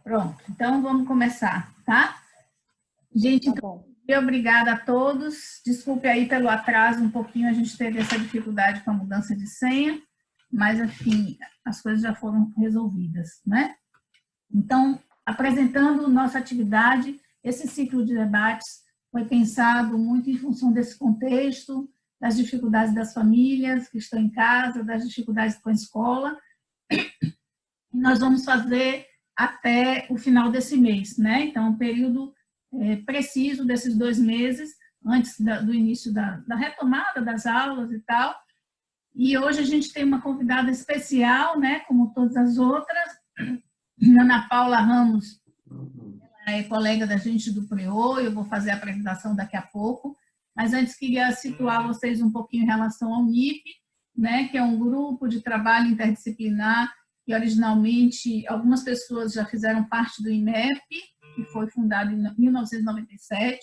Pronto, então vamos começar, tá? Gente, Tá então, bom. obrigada a todos. Desculpe aí pelo atraso um pouquinho, a gente teve essa dificuldade com a mudança de senha, mas, enfim, as coisas já foram resolvidas, né? Então, apresentando nossa atividade, esse ciclo de debates foi pensado muito em função desse contexto, das dificuldades das famílias que estão em casa, das dificuldades com a escola. E nós vamos fazer até o final desse mês, né? Então, um período preciso desses 2 meses, antes do início da retomada das aulas e tal. E hoje a gente tem uma convidada especial, né? Como todas as outras, Ana Paula Ramos, ela é colega da gente do PREO, eu vou fazer a apresentação daqui a pouco, mas antes queria situar vocês um pouquinho em relação ao NIP, né, que é um grupo de trabalho interdisciplinar que originalmente algumas pessoas já fizeram parte do IMEP, que foi fundado em 1997,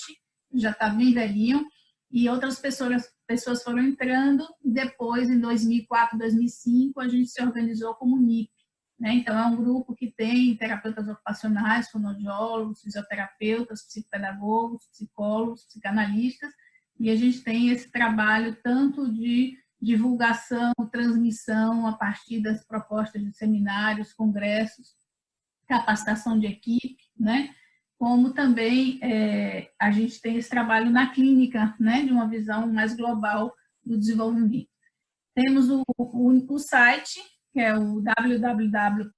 já está bem velhinho, e outras pessoas foram entrando, e depois, em 2004, 2005, a gente se organizou como NIP. Né? Então, é um grupo que tem terapeutas ocupacionais, fonoaudiólogos, fisioterapeutas, psicopedagogos, psicólogos, psicanalistas, e a gente tem esse trabalho tanto de divulgação, transmissão a partir das propostas de seminários, congressos, capacitação de equipe, né? Como também a gente tem esse trabalho na clínica, né? De uma visão mais global do desenvolvimento. Temos o site, que é o www.nip.com.br,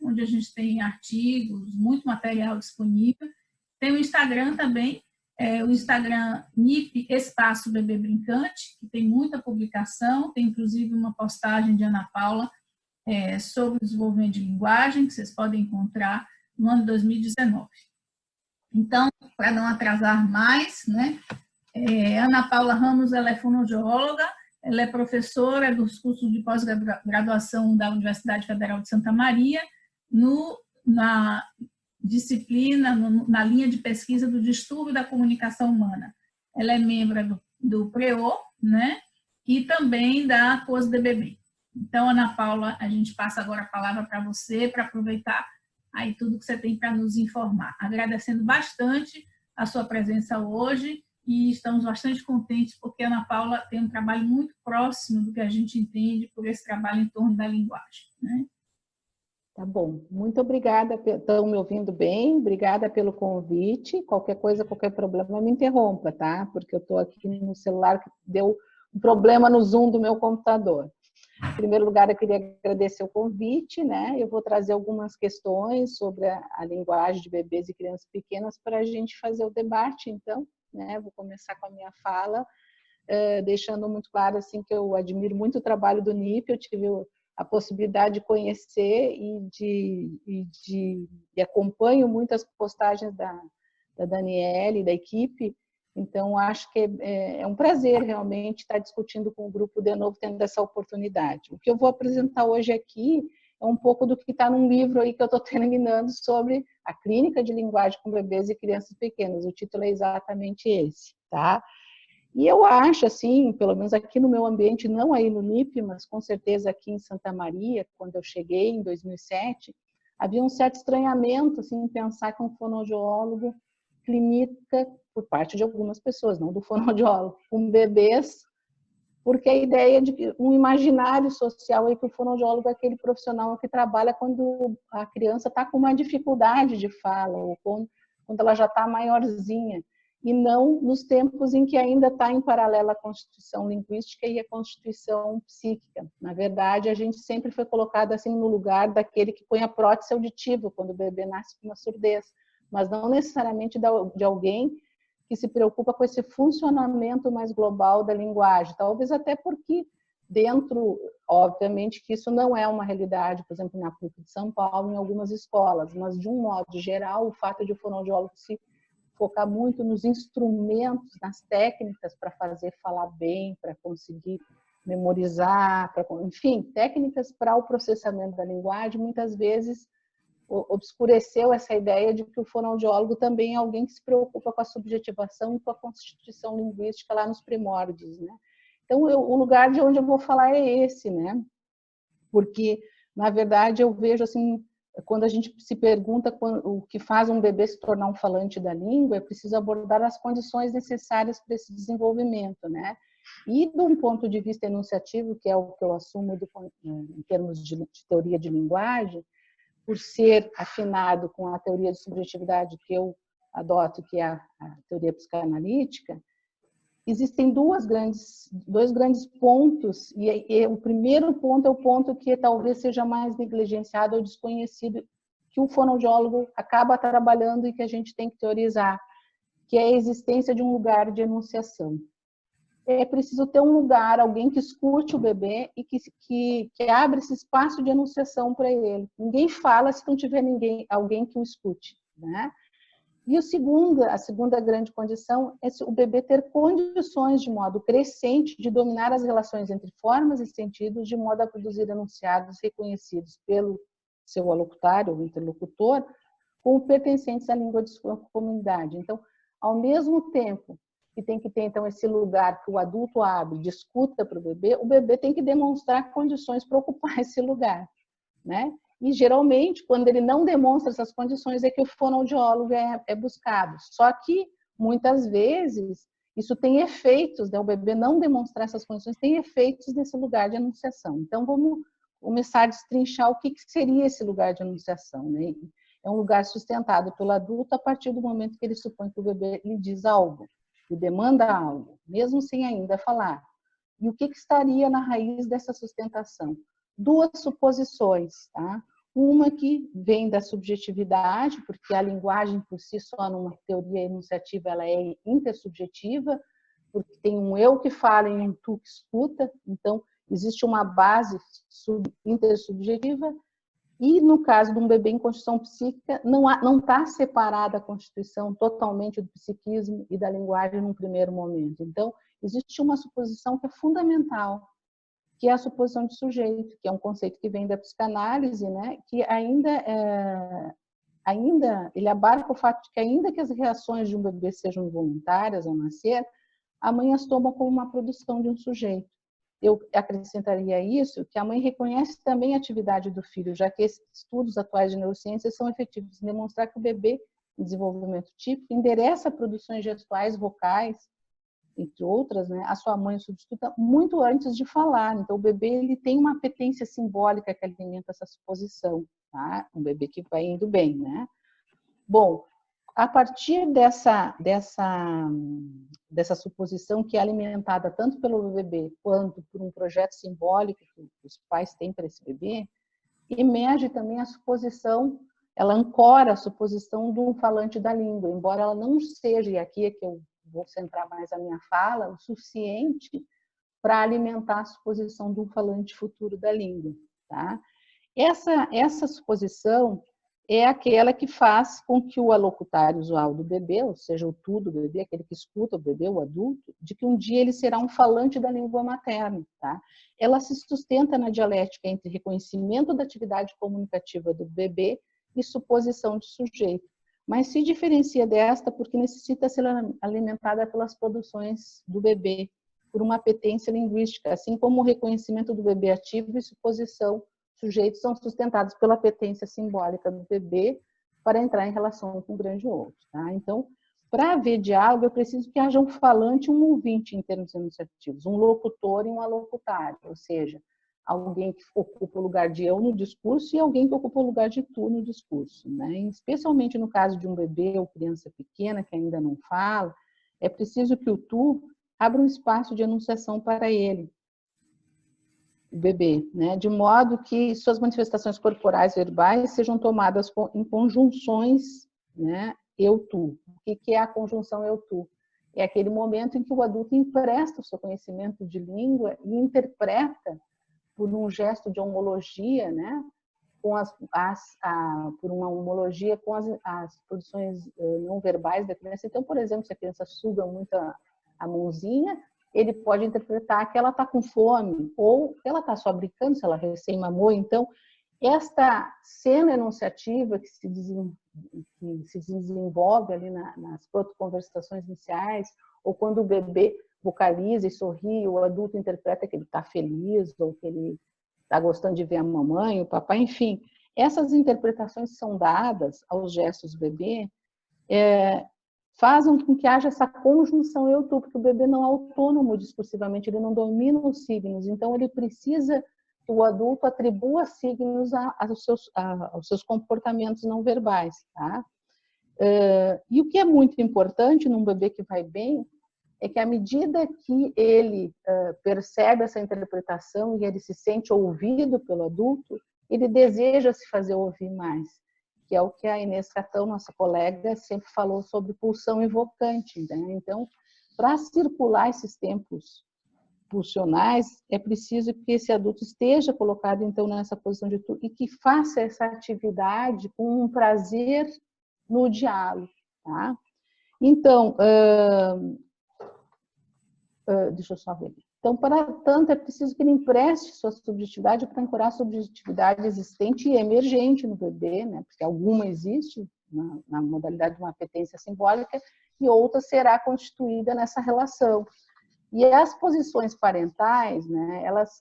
onde a gente tem artigos, muito material disponível. Tem o Instagram também, o Instagram NIP Espaço Bebê Brincante, que tem muita publicação, tem inclusive uma postagem de Ana Paula sobre o desenvolvimento de linguagem, que vocês podem encontrar no ano de 2019. Então, para não atrasar mais, né, Ana Paula Ramos, ela é fonoaudióloga, ela é professora dos cursos de pós-graduação da Universidade Federal de Santa Maria, na disciplina, na linha de pesquisa do distúrbio da comunicação humana. Ela é membro do PREO, né, e também da COSDBB. Então, Ana Paula, a gente passa agora a palavra para você, para aproveitar aí tudo que você tem para nos informar. Agradecendo bastante a sua presença hoje, e estamos bastante contentes porque a Ana Paula tem um trabalho muito próximo do que a gente entende por esse trabalho em torno da linguagem, né? Tá bom. Muito obrigada. Estão me ouvindo bem? Obrigada pelo convite. Qualquer coisa, qualquer problema, me interrompa, tá? Porque eu estou aqui no celular que deu um problema no Zoom do meu computador. Em primeiro lugar, eu queria agradecer o convite, né? Eu vou trazer algumas questões sobre a linguagem de bebês e crianças pequenas para a gente fazer o debate, então. Né? Vou começar com a minha fala, deixando muito claro assim, que eu admiro muito o trabalho do NIP, eu tive a possibilidade de conhecer e acompanho muitas postagens da Daniele e da equipe, então acho que é um prazer realmente estar discutindo com o grupo de novo, tendo essa oportunidade. O que eu vou apresentar hoje aqui é um pouco do que está num livro aí que eu estou terminando sobre a clínica de linguagem com bebês e crianças pequenas. O título é exatamente esse, tá? E eu acho, assim, pelo menos aqui no meu ambiente, não aí no NIP, mas com certeza aqui em Santa Maria, quando eu cheguei em 2007, havia um certo estranhamento, assim, em pensar que um fonoaudiólogo clínica, por parte de algumas pessoas, não do fonoaudiólogo, com bebês, porque a ideia de um imaginário social é que o fonoaudiólogo é aquele profissional que trabalha quando a criança está com uma dificuldade de fala, ou quando ela já está maiorzinha, e não nos tempos em que ainda está em paralelo a constituição linguística e a constituição psíquica. Na verdade, a gente sempre foi colocado assim no lugar daquele que põe a prótese auditiva quando o bebê nasce com uma surdez, mas não necessariamente de alguém que se preocupa com esse funcionamento mais global da linguagem. Talvez até porque dentro, obviamente, que isso não é uma realidade, por exemplo, na PUC de São Paulo, em algumas escolas, mas de um modo geral, o fato de o fonoaudiólogo se focar muito nos instrumentos, nas técnicas para fazer falar bem, para conseguir memorizar, enfim, técnicas para o processamento da linguagem, muitas vezes obscureceu essa ideia de que o fonoaudiólogo também é alguém que se preocupa com a subjetivação e com a constituição linguística lá nos primórdios, né? Então, o lugar de onde eu vou falar é esse, né? Porque, na verdade, eu vejo assim quando a gente se pergunta o que faz um bebê se tornar um falante da língua, é preciso abordar as condições necessárias para esse desenvolvimento, né? E, de um ponto de vista enunciativo, que é o que eu assumo em termos de teoria de linguagem, por ser afinado com a teoria de subjetividade que eu adoto, que é a teoria psicanalítica, existem dois grandes pontos, e o primeiro ponto é o ponto que talvez seja mais negligenciado ou desconhecido, que o fonoaudiólogo acaba trabalhando e que a gente tem que teorizar, que é a existência de um lugar de enunciação. É preciso ter um lugar, alguém que escute o bebê e que abra esse espaço de enunciação para ele. Ninguém fala se não tiver alguém que o escute, né? E a segunda grande condição é o bebê ter condições de modo crescente de dominar as relações entre formas e sentidos de modo a produzir enunciados reconhecidos pelo seu alocutário ou interlocutor como pertencentes à língua de sua comunidade. Então, ao mesmo tempo que tem que ter então esse lugar que o adulto abre de escuta para o bebê tem que demonstrar condições para ocupar esse lugar, né? E, geralmente, quando ele não demonstra essas condições, é que o fonoaudiólogo é buscado. Só que, muitas vezes, isso tem efeitos, né? O bebê não demonstrar essas condições tem efeitos nesse lugar de enunciação. Então, vamos começar a destrinchar o que seria esse lugar de enunciação, né? É um lugar sustentado pelo adulto a partir do momento que ele supõe que o bebê lhe diz algo, lhe demanda algo, mesmo sem ainda falar. E o que estaria na raiz dessa sustentação? Duas suposições, tá? Uma que vem da subjetividade, porque a linguagem por si só, numa teoria enunciativa, ela é intersubjetiva, porque tem um eu que fala e um tu que escuta, então existe uma base intersubjetiva. E no caso de um bebê em constituição psíquica, não está separada a constituição totalmente do psiquismo e da linguagem num primeiro momento. Então, existe uma suposição que é fundamental, que é a suposição de sujeito, que é um conceito que vem da psicanálise, né? Que ainda ele abarca o fato de que ainda que as reações de um bebê sejam involuntárias ao nascer, a mãe as toma como uma produção de um sujeito. Eu acrescentaria isso, que a mãe reconhece também a atividade do filho, já que esses estudos atuais de neurociências são efetivos em demonstrar que o bebê em desenvolvimento típico endereça produções gestuais, vocais, entre outras, né, a sua mãe substituta muito antes de falar. Então, o bebê ele tem uma apetência simbólica que alimenta essa suposição, tá? Um bebê que vai indo bem, né? Bom, a partir dessa suposição que é alimentada tanto pelo bebê quanto por um projeto simbólico que os pais têm para esse bebê, emerge também a suposição, ela ancora a suposição de um falante da língua, embora ela não seja, e aqui é que eu vou centrar mais a minha fala, o suficiente para alimentar a suposição de um falante futuro da língua, tá? Essa suposição é aquela que faz com que o alocutário usual do bebê, ou seja, o tu do bebê, aquele que escuta o bebê, o adulto, de que um dia ele será um falante da língua materna, tá? Ela se sustenta na dialética entre reconhecimento da atividade comunicativa do bebê e suposição de sujeito, mas se diferencia desta porque necessita ser alimentada pelas produções do bebê, por uma apetência linguística, assim como o reconhecimento do bebê ativo e suposição sujeitos são sustentados pela apetência simbólica do bebê para entrar em relação com o grande outro. Tá? Então, para haver diálogo, é preciso que haja um falante e um ouvinte em termos enunciativos, um locutor e um alocutário, ou seja, alguém que ocupa o lugar de eu no discurso e alguém que ocupa o lugar de tu no discurso. Né? Especialmente no caso de um bebê ou criança pequena que ainda não fala, é preciso que o tu abra um espaço de enunciação para ele, o bebê, né? De modo que suas manifestações corporais verbais sejam tomadas em conjunções, né? Eu-tu. O que é a conjunção eu-tu? É aquele momento em que o adulto empresta o seu conhecimento de língua e interpreta por um gesto de homologia, né? Por uma homologia com as produções não verbais da criança. Então, por exemplo, se a criança suga muito a mãozinha, ele pode interpretar que ela está com fome, ou ela está só brincando, se ela recém-mamou. Então, esta cena enunciativa que se desenvolve ali nas protoconversações iniciais, ou quando o bebê vocaliza e sorri, o adulto interpreta que ele está feliz, ou que ele está gostando de ver a mamãe, o papai, enfim. essas interpretações que são dadas aos gestos do bebê fazem com que haja essa conjunção eu-tu, porque o bebê não é autônomo discursivamente, ele não domina os signos, então ele precisa que o adulto atribua signos aos seus comportamentos não verbais, tá? E o que é muito importante num bebê que vai bem é que à medida que ele percebe essa interpretação e ele se sente ouvido pelo adulto, ele deseja se fazer ouvir mais, que é o que a Inês Catão, nossa colega, sempre falou sobre pulsão invocante, né? Então, para circular esses tempos pulsionais, é preciso que esse adulto esteja colocado, então, nessa posição de tu e que faça essa atividade com um prazer no diálogo, tá? Então, deixa eu só ver. Então, para tanto, é preciso que ele empreste sua subjetividade para ancorar a subjetividade existente e emergente no bebê, né? Porque alguma existe na modalidade de uma apetência simbólica e outra será constituída nessa relação. E as posições parentais, né? Elas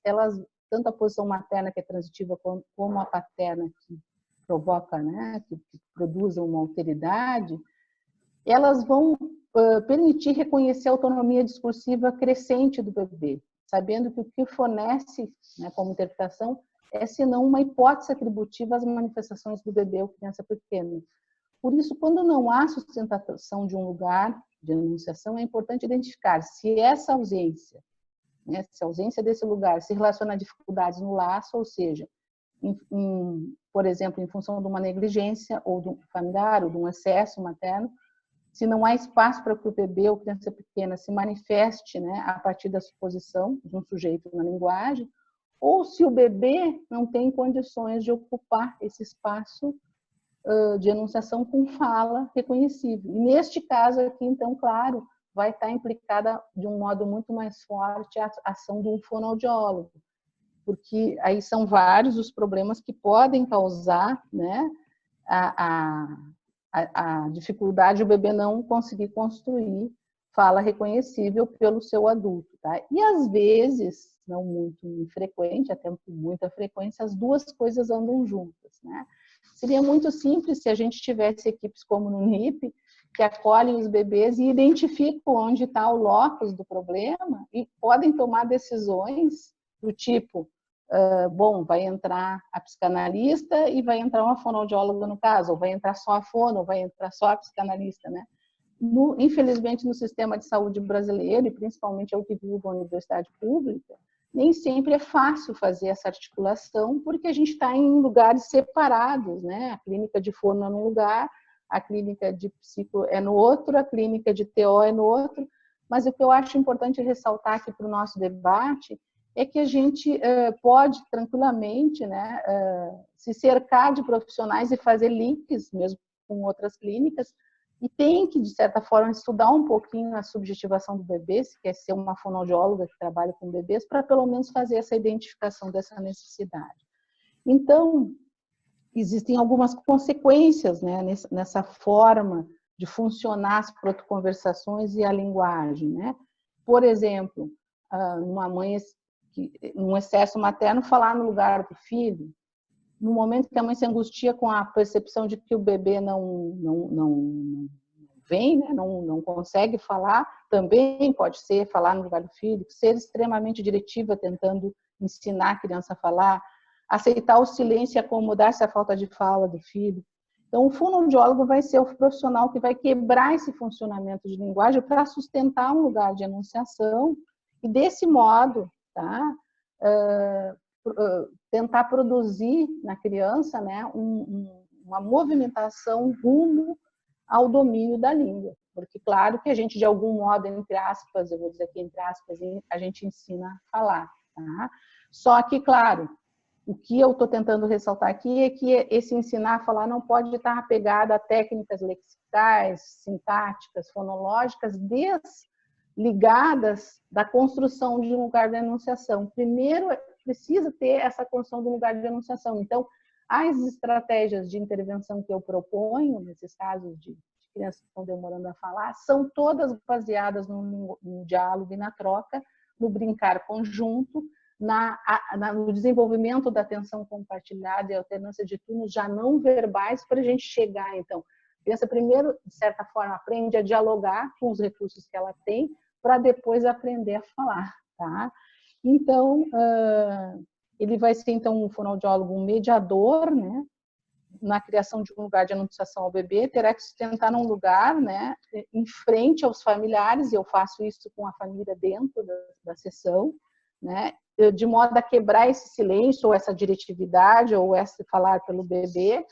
tanto a posição materna, que é transitiva, como a paterna, que provoca, né? Que produz uma alteridade, elas vão permitir reconhecer a autonomia discursiva crescente do bebê, sabendo que o que fornece, né, como interpretação é, senão, uma hipótese atributiva às manifestações do bebê ou criança pequena. Por isso, quando não há sustentação de um lugar de enunciação, é importante identificar se essa ausência, né, se a ausência desse lugar se relaciona a dificuldades no laço, ou seja, por exemplo, em função de uma negligência ou de um familiar ou de um excesso materno, se não há espaço para que o bebê ou criança pequena se manifeste, né, a partir da suposição de um sujeito na linguagem, ou se o bebê não tem condições de ocupar esse espaço de enunciação com fala reconhecível. E neste caso aqui, então, claro, vai estar implicada de um modo muito mais forte a ação de um fonoaudiólogo, porque aí são vários os problemas que podem causar, né, a dificuldade de o bebê não conseguir construir fala reconhecível pelo seu adulto, tá? E às vezes, não muito frequente, até com muita frequência, as duas coisas andam juntas, né? Seria muito simples se a gente tivesse equipes como no NIP, que acolhem os bebês e identificam onde está o locus do problema e podem tomar decisões do tipo, bom, vai entrar a psicanalista e vai entrar uma fonoaudióloga no caso, ou vai entrar só a fono, ou vai entrar só a psicanalista, né? Infelizmente, no sistema de saúde brasileiro, e principalmente eu que vivo na universidade pública, nem sempre é fácil fazer essa articulação, porque a gente está em lugares separados, né? A clínica de fono é num lugar, a clínica de psico é no outro, a clínica de TO é no outro, mas o que eu acho importante ressaltar aqui para o nosso debate é que a gente pode tranquilamente, né, se cercar de profissionais e fazer links mesmo com outras clínicas, e tem que, de certa forma, estudar um pouquinho a subjetivação do bebê, se quer ser uma fonoaudióloga que trabalha com bebês, para pelo menos fazer essa identificação dessa necessidade. Então, existem algumas consequências, né, nessa forma de funcionar as protoconversações e a linguagem, né? Por exemplo, uma mãe num excesso materno falar no lugar do filho, no momento que a mãe se angustia com a percepção de que o bebê não vem, né, não consegue falar, também pode ser falar no lugar do filho, ser extremamente diretiva, tentando ensinar a criança a falar, aceitar o silêncio e acomodar-se à falta de fala do filho. Então, o fonoaudiólogo vai ser o profissional que vai quebrar esse funcionamento de linguagem para sustentar um lugar de enunciação e, desse modo, tá, tentar produzir na criança, né, uma movimentação rumo ao domínio da língua. Porque, claro, que a gente, de algum modo, entre aspas, eu vou dizer aqui entre aspas, a gente ensina a falar. Tá? Só que, claro, o que eu estou tentando ressaltar aqui é que esse ensinar a falar não pode estar apegado a técnicas lexicais, sintáticas, fonológicas, desligadas da construção de um lugar de enunciação. Primeiro, precisa ter essa construção de um lugar de enunciação. Então, as estratégias de intervenção que eu proponho, nesses casos de crianças que estão demorando a falar, são todas baseadas no diálogo e na troca, no brincar conjunto, no desenvolvimento da atenção compartilhada e alternância de turnos já não verbais para a gente chegar, então. A criança primeiro, de certa forma, aprende a dialogar com os recursos que ela tem para depois aprender a falar, tá? Então, ele vai ser, então, um fonoaudiólogo, um mediador, né? Na criação de um lugar de anunciação ao bebê, terá que sustentar num lugar, né, em frente aos familiares, e eu faço isso com a família dentro da sessão, né, de modo a quebrar esse silêncio, ou essa diretividade, ou esse falar pelo bebê,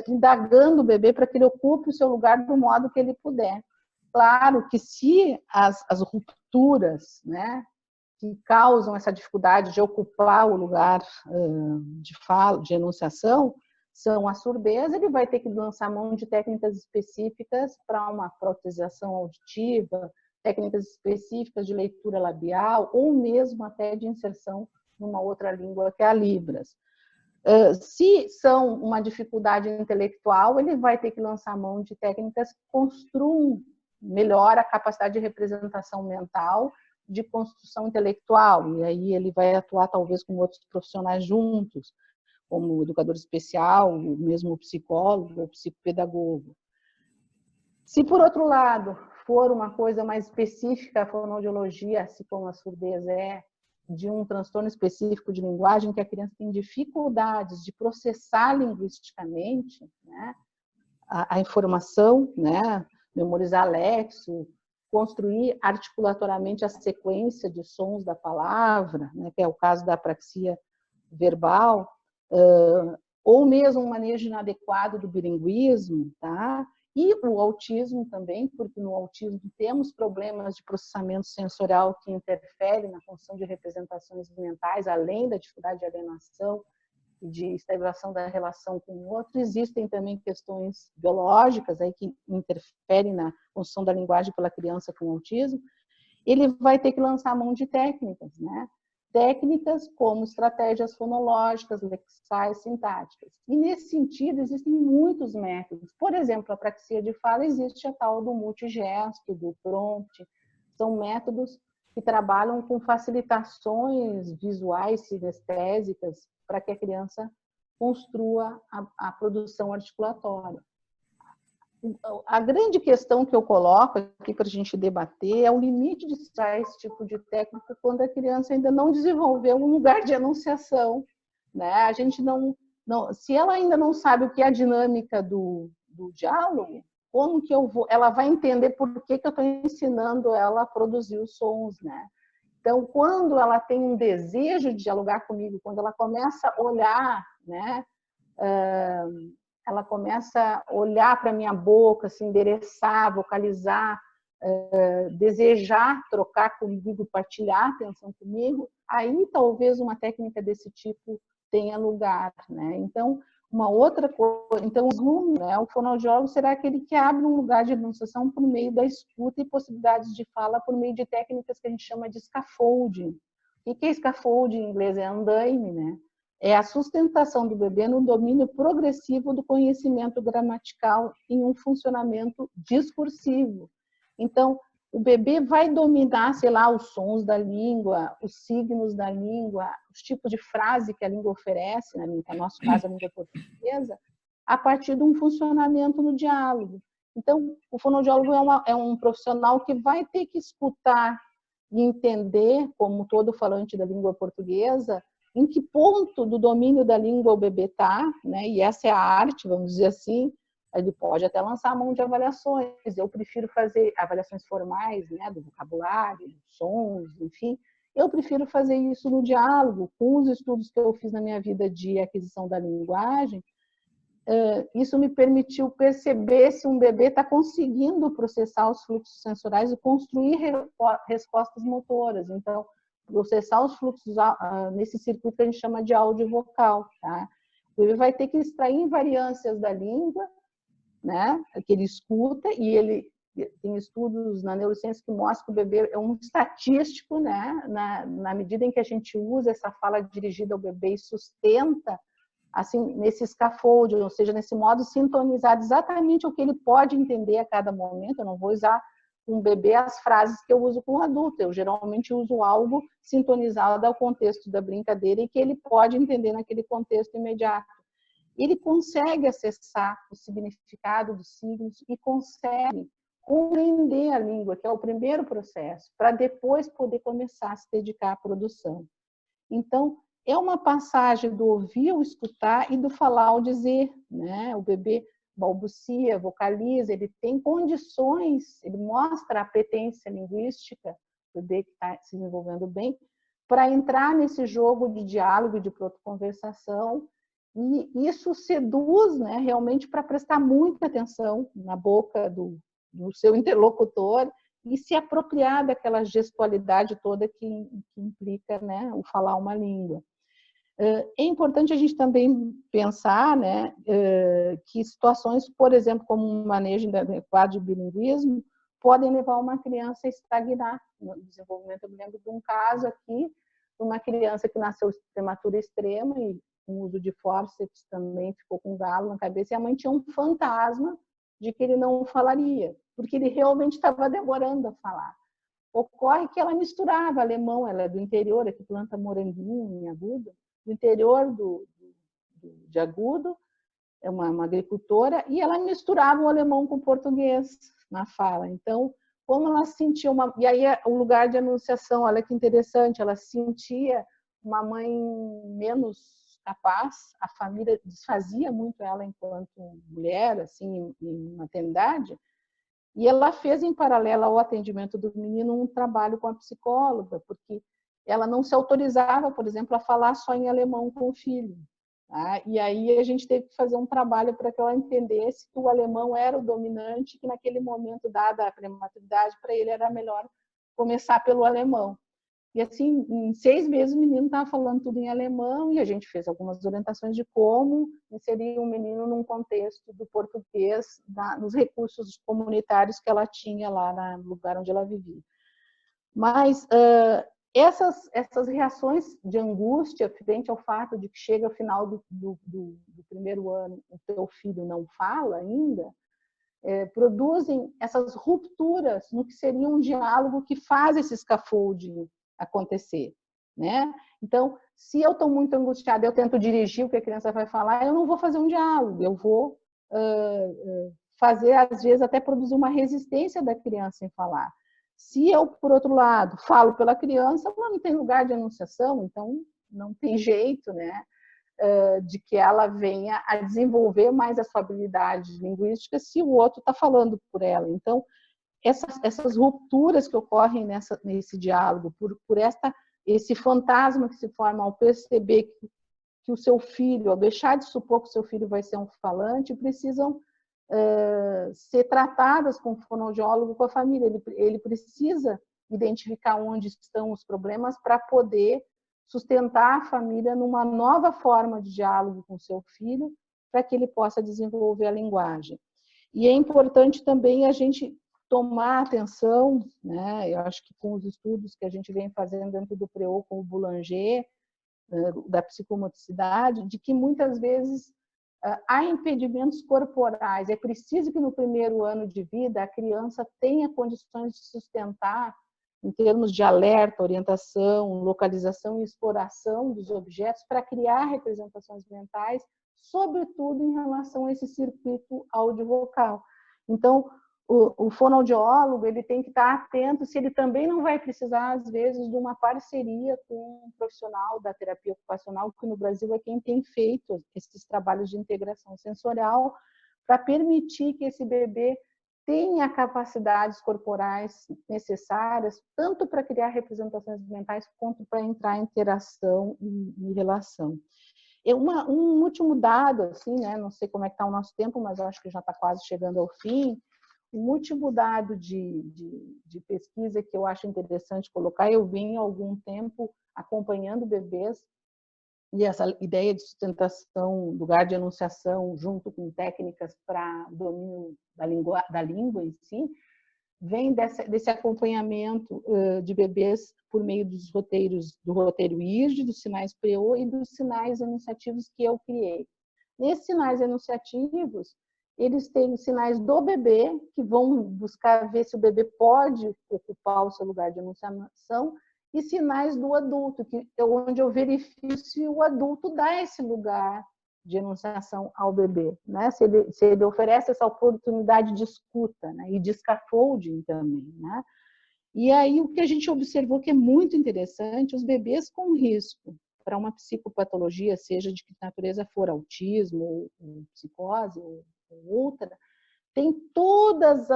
indagando o bebê para que ele ocupe o seu lugar do modo que ele puder. Claro que se as rupturas, né, que causam essa dificuldade de ocupar o lugar de fala, de enunciação, são a surdez, ele vai ter que lançar mão de técnicas específicas para uma protesização auditiva, técnicas específicas de leitura labial, ou mesmo até de inserção numa outra língua, que é a Libras. Se são uma dificuldade intelectual, ele vai ter que lançar mão de técnicas que construam melhor a capacidade de representação mental, de construção intelectual, e aí ele vai atuar talvez com outros profissionais juntos, como educador especial, mesmo psicólogo ou psicopedagogo. Se, por outro lado, for uma coisa mais específica, a fonoaudiologia, assim como a surdez de um transtorno específico de linguagem, que a criança tem dificuldades de processar linguisticamente, né, a informação, né, memorizar léxico, construir articulatoriamente a sequência de sons da palavra, né, que é o caso da apraxia verbal, ou mesmo um manejo inadequado do bilinguismo, tá? E o autismo também, porque no autismo temos problemas de processamento sensorial que interferem na função de representações mentais, além da dificuldade de alienação e de estabilização da relação com o outro. Existem também questões biológicas aí que interferem na função da linguagem pela criança com autismo. Ele vai ter que lançar mão de técnicas, né? Técnicas como estratégias fonológicas, lexais, sintáticas. E, nesse sentido, existem muitos métodos. Por exemplo, a apraxia de fala, existe a tal do multigesto, do prompt. São métodos que trabalham com facilitações visuais, sinestésicas, para que a criança construa a produção articulatória. A grande questão que eu coloco aqui para a gente debater é o limite de usar esse tipo de técnica quando a criança ainda não desenvolveu um lugar de enunciação, né? A gente não, se ela ainda não sabe o que é a dinâmica do diálogo, como que ela vai entender por que eu estou ensinando ela a produzir os sons, né? Então, quando ela tem um desejo de dialogar comigo, quando ela começa a olhar, né? Ela começa a olhar para a minha boca, se endereçar, vocalizar, desejar trocar comigo, partilhar atenção comigo, aí talvez uma técnica desse tipo tenha lugar, né? Então, uma outra coisa, então né, o fonoaudiólogo será aquele que abre um lugar de enunciação por meio da escuta e possibilidades de fala por meio de técnicas que a gente chama de scaffolding. O que é scaffolding em inglês? É andaime, né? É a sustentação do bebê no domínio progressivo do conhecimento gramatical em um funcionamento discursivo. Então, o bebê vai dominar, sei lá, os sons da língua, os signos da língua, os tipos de frase que a língua oferece, no nosso caso, a língua portuguesa, a partir de um funcionamento no diálogo. Então, o fonoaudiólogo é um profissional que vai ter que escutar e entender, como todo falante da língua portuguesa, em que ponto do domínio da língua o bebê está, né? E essa é a arte, vamos dizer assim. Ele pode até lançar a mão de avaliações. Eu prefiro fazer avaliações formais, né? Do vocabulário, dos sons, enfim. Eu prefiro fazer isso no diálogo, com os estudos que eu fiz na minha vida de aquisição da linguagem. Isso me permitiu perceber se um bebê está conseguindo processar os fluxos sensoriais e construir respostas motoras. Então, processar os fluxos nesse circuito que a gente chama de áudio vocal, tá? O bebê vai ter que extrair invariâncias da língua, né, que ele escuta, e ele tem estudos na neurociência que mostram que o bebê é um estatístico, né, na medida em que a gente usa essa fala dirigida ao bebê e sustenta, assim, nesse scaffolding, ou seja, nesse modo sintonizado exatamente o que ele pode entender a cada momento. Eu não vou usar com o bebê as frases que eu uso com o adulto. Eu geralmente uso algo sintonizado ao contexto da brincadeira e que ele pode entender naquele contexto imediato. Ele consegue acessar o significado dos signos e consegue compreender a língua, que é o primeiro processo, para depois poder começar a se dedicar à produção. Então, é uma passagem do ouvir ao escutar e do falar ao dizer, né? O bebê balbucia, vocaliza, ele tem condições, ele mostra a apetência linguística, o bebê que está se desenvolvendo bem, para entrar nesse jogo de diálogo, de protoconversação, e isso seduz, né, realmente para prestar muita atenção na boca do seu interlocutor e se apropriar daquela gestualidade toda que implica, né, o falar uma língua. É importante a gente também pensar, né, que situações, por exemplo, como um manejo adequado de bilinguismo, podem levar uma criança a estagnar no desenvolvimento. Eu me lembro de um caso aqui, de uma criança que nasceu prematura extrema e com uso de fórceps também ficou com um galo na cabeça, e a mãe tinha um fantasma de que ele não falaria, porque ele realmente estava demorando a falar. Ocorre que ela misturava alemão, ela é do interior, aqui planta moranguinho em Agudo, do interior de Agudo, é uma agricultora, e ela misturava o alemão com o português na fala. Então, como ela sentia uma... E aí o lugar de anunciação, olha que interessante, ela sentia uma mãe menos capaz, a família desfazia muito ela enquanto mulher, assim, em maternidade, e ela fez, em paralelo ao atendimento do menino, um trabalho com a psicóloga, porque ela não se autorizava, por exemplo, a falar só em alemão com o filho. Tá? E aí a gente teve que fazer um trabalho para que ela entendesse que o alemão era o dominante, que naquele momento, dada a prematuridade, para ele era melhor começar pelo alemão. E assim, em 6 meses o menino estava falando tudo em alemão e a gente fez algumas orientações de como inserir um menino num contexto do português, nos recursos comunitários que ela tinha lá no lugar onde ela vivia. Mas essas reações de angústia frente ao fato de que chega ao final do primeiro ano o teu filho não fala ainda, produzem essas rupturas no que seria um diálogo que faz esse scaffolding acontecer, né? Então, se eu estou muito angustiada, eu tento dirigir o que a criança vai falar, eu não vou fazer um diálogo, eu vou fazer, às vezes, até produzir uma resistência da criança em falar. Se eu, por outro lado, falo pela criança, não tem lugar de enunciação, então não tem jeito, né, de que ela venha a desenvolver mais a sua habilidade linguística se o outro está falando por ela. Então, essas rupturas que ocorrem nesse diálogo, por esse fantasma que se forma ao perceber que o seu filho, ao deixar de supor que o seu filho vai ser um falante, precisam ser tratadas com o fonoaudiólogo, com a família. Ele precisa identificar onde estão os problemas para poder sustentar a família numa nova forma de diálogo com o seu filho, para que ele possa desenvolver a linguagem. E é importante também a gente tomar atenção, né? Eu acho que com os estudos que a gente vem fazendo dentro do PREO com o Boulanger, da psicomotricidade, de que muitas vezes há impedimentos corporais. É preciso que no primeiro ano de vida a criança tenha condições de sustentar, em termos de alerta, orientação, localização e exploração dos objetos, para criar representações mentais, sobretudo em relação a esse circuito audiovocal. Então, o fonoaudiólogo ele tem que estar atento se ele também não vai precisar, às vezes, de uma parceria com um profissional da terapia ocupacional, que no Brasil é quem tem feito esses trabalhos de integração sensorial, para permitir que esse bebê tenha capacidades corporais necessárias, tanto para criar representações mentais, quanto para entrar em interação e relação. Um último dado, assim, né? Não sei como é que está o nosso tempo, mas eu acho que já está quase chegando ao fim. Um último dado de pesquisa que eu acho interessante colocar, eu vim há algum tempo acompanhando bebês, e essa ideia de sustentação, lugar de enunciação, junto com técnicas para domínio da língua em si, vem desse acompanhamento de bebês por meio dos roteiros, do roteiro IRD, dos sinais PREO e dos sinais enunciativos que eu criei. Nesses sinais enunciativos, eles têm os sinais do bebê, que vão buscar ver se o bebê pode ocupar o seu lugar de enunciação, e sinais do adulto, que é onde eu verifico se o adulto dá esse lugar de enunciação ao bebê, né? Se ele oferece essa oportunidade de escuta, né? E de scaffolding também, né? E aí o que a gente observou que é muito interessante, os bebês com risco para uma psicopatologia, seja de que natureza for, autismo, ou psicose, ou outra, tem todos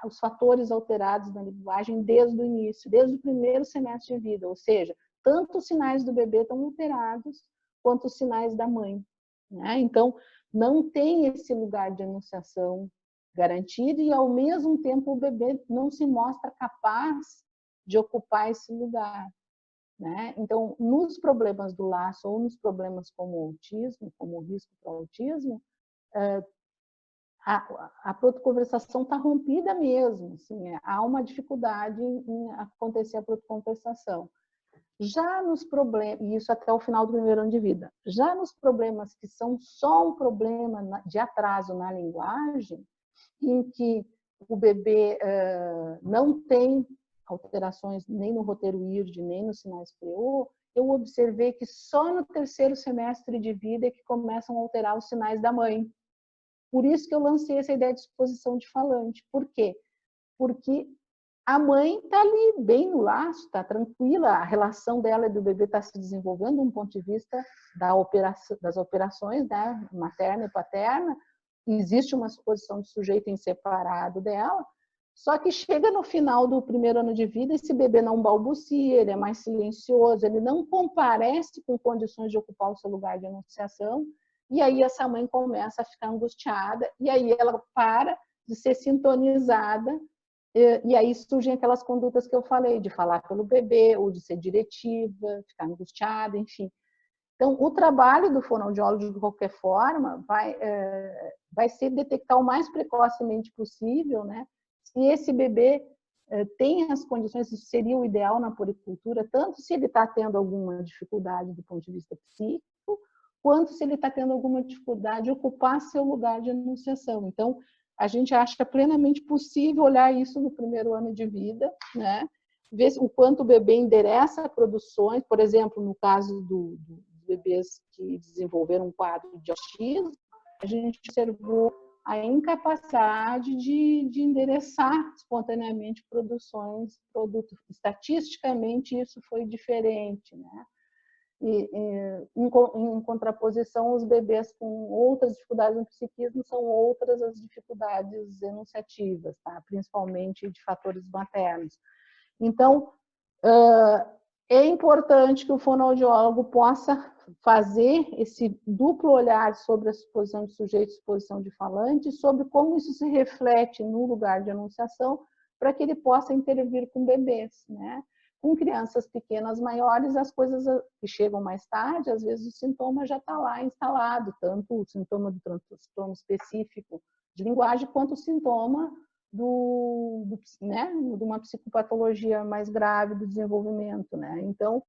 os fatores alterados na linguagem desde o início, desde o primeiro semestre de vida, ou seja, tanto os sinais do bebê estão alterados, quanto os sinais da mãe, né? Então, não tem esse lugar de enunciação garantido e, ao mesmo tempo, o bebê não se mostra capaz de ocupar esse lugar, né? Então, nos problemas do laço ou nos problemas como o autismo, como o risco para o autismo, a protoconversação está rompida mesmo, assim, há uma dificuldade em acontecer a protoconversação. Já nos problemas, e isso até o final do primeiro ano de vida, já nos problemas que são só um problema de atraso na linguagem, em que o bebê não tem alterações nem no roteiro IRD, nem nos sinais PO, eu observei que só no terceiro semestre de vida é que começam a alterar os sinais da mãe. Por isso que eu lancei essa ideia de exposição de falante. Por quê? Porque a mãe está ali bem no laço, está tranquila, a relação dela e do bebê está se desenvolvendo do ponto de vista das operações, né, materna e paterna. Existe uma exposição de sujeito em separado dela, só que chega no final do primeiro ano de vida, esse bebê não balbucia, ele é mais silencioso, ele não comparece com condições de ocupar o seu lugar de enunciação, e aí essa mãe começa a ficar angustiada, e aí ela para de ser sintonizada, e aí surgem aquelas condutas que eu falei, de falar pelo bebê, ou de ser diretiva, ficar angustiada, enfim. Então, o trabalho do fonoaudiólogo, de qualquer forma, vai ser detectar o mais precocemente possível, né? Se esse bebê tem as condições, isso seria o ideal na puericultura, tanto se ele está tendo alguma dificuldade do ponto de vista psíquico, quanto se ele está tendo alguma dificuldade de ocupar seu lugar de enunciação. Então, a gente acha plenamente possível olhar isso no primeiro ano de vida, né? Ver o quanto o bebê endereça produções, por exemplo, no caso dos bebês que desenvolveram um quadro de autismo, a gente observou a incapacidade de endereçar espontaneamente produtos. Estatisticamente, isso foi diferente, né? Em contraposição, os bebês com outras dificuldades no psiquismo são outras as dificuldades enunciativas, tá? Principalmente de fatores maternos. Então, é importante que o fonoaudiólogo possa fazer esse duplo olhar sobre a exposição de sujeito e exposição de falante, sobre como isso se reflete no lugar de enunciação, para que ele possa intervir com bebês, né? Com crianças pequenas, maiores, as coisas que chegam mais tarde, às vezes o sintoma já está lá instalado, tanto o sintoma do transtorno específico de linguagem, quanto o sintoma né, de uma psicopatologia mais grave do desenvolvimento, né? Então,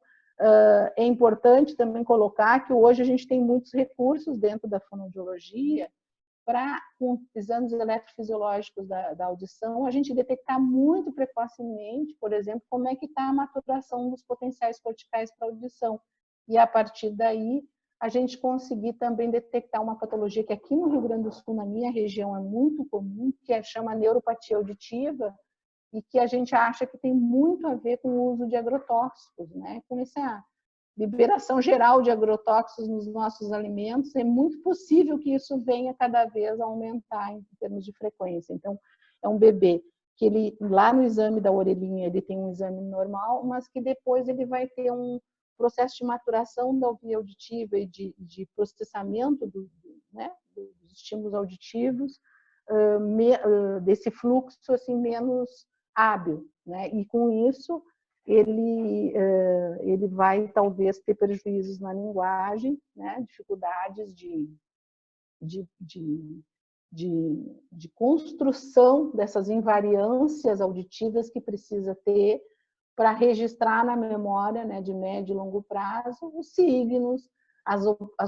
é importante também colocar que hoje a gente tem muitos recursos dentro da fonoaudiologia para, com exames eletrofisiológicos da audição, a gente detectar muito precocemente, por exemplo, como é que está a maturação dos potenciais corticais para audição. E, a partir daí, a gente conseguir também detectar uma patologia que aqui no Rio Grande do Sul, na minha região, é muito comum, que chama neuropatia auditiva, e que a gente acha que tem muito a ver com o uso de agrotóxicos, né? Com essa liberação geral de agrotóxicos nos nossos alimentos, é muito possível que isso venha cada vez a aumentar em termos de frequência. Então, é um bebê que ele, lá no exame da orelhinha, ele tem um exame normal, mas que depois ele vai ter um processo de maturação da via auditiva e de processamento né, dos estímulos auditivos, desse fluxo assim, menos hábil, né? E com isso ele vai talvez ter prejuízos na linguagem, né? Dificuldades de construção dessas invariâncias auditivas que precisa ter para registrar na memória, né, de médio e longo prazo, os signos,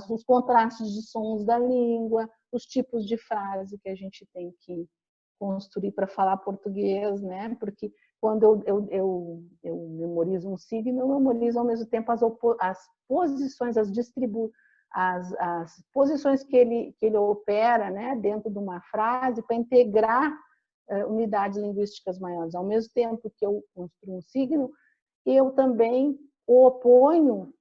os contrastes de sons da língua, os tipos de frase que a gente tem que construir para falar português, né? Porque quando eu memorizo um signo, eu memorizo ao mesmo tempo as posições, as posições que ele opera, né, dentro de uma frase para integrar unidades linguísticas maiores. Ao mesmo tempo que eu construo um signo, eu também o oponho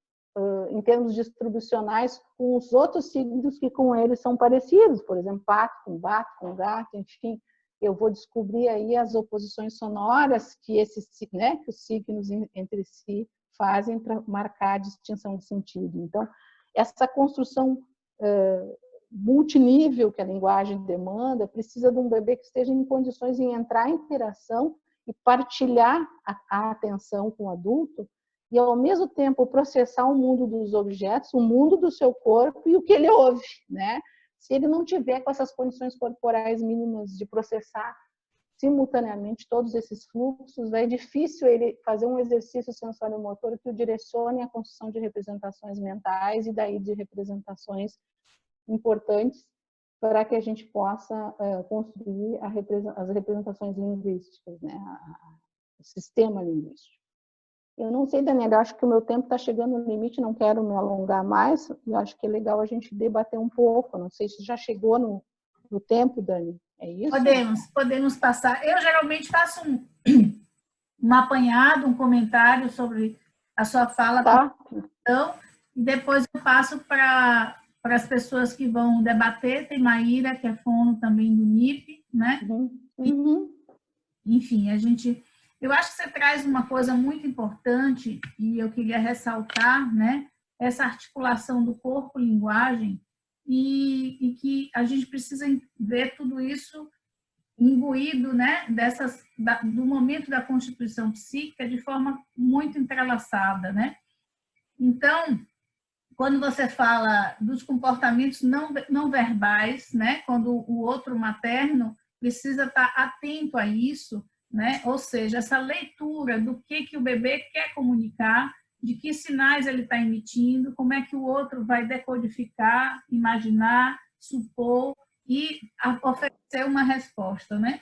em termos distribucionais com os outros signos que com eles são parecidos, por exemplo, pato com gato, enfim, eu vou descobrir aí as oposições sonoras que que os signos entre si fazem para marcar a distinção de sentido. Então, essa construção multinível que a linguagem demanda precisa de um bebê que esteja em condições de entrar em interação e partilhar a atenção com o adulto e, ao mesmo tempo, processar o mundo dos objetos, o mundo do seu corpo e o que ele ouve, né? Se ele não tiver com essas condições corporais mínimas de processar simultaneamente todos esses fluxos, é difícil ele fazer um exercício sensório-motor que o direcione à construção de representações mentais e daí de representações importantes para que a gente possa construir as representações linguísticas, né? O sistema linguístico. Eu não sei, Daniela, acho que o meu tempo está chegando no limite, não quero me alongar mais, e acho que é legal a gente debater um pouco. Não sei se já chegou no tempo, Dani, é isso? Podemos passar. Eu geralmente faço um apanhado, um comentário sobre a sua fala, tá. Então, e depois eu passo para as pessoas que vão debater. Tem Maíra, que é fono também do NIP, né? Uhum. Enfim, eu acho que você traz uma coisa muito importante e eu queria ressaltar, né? Essa articulação do corpo-linguagem e que a gente precisa ver tudo isso imbuído, né? Do momento da constituição psíquica de forma muito entrelaçada, né? Então, quando você fala dos comportamentos não verbais, né? Quando o outro materno precisa estar atento a isso, né? Ou seja, essa leitura do que o bebê quer comunicar, de que sinais ele está emitindo, como é que o outro vai decodificar, imaginar, supor e oferecer uma resposta, né?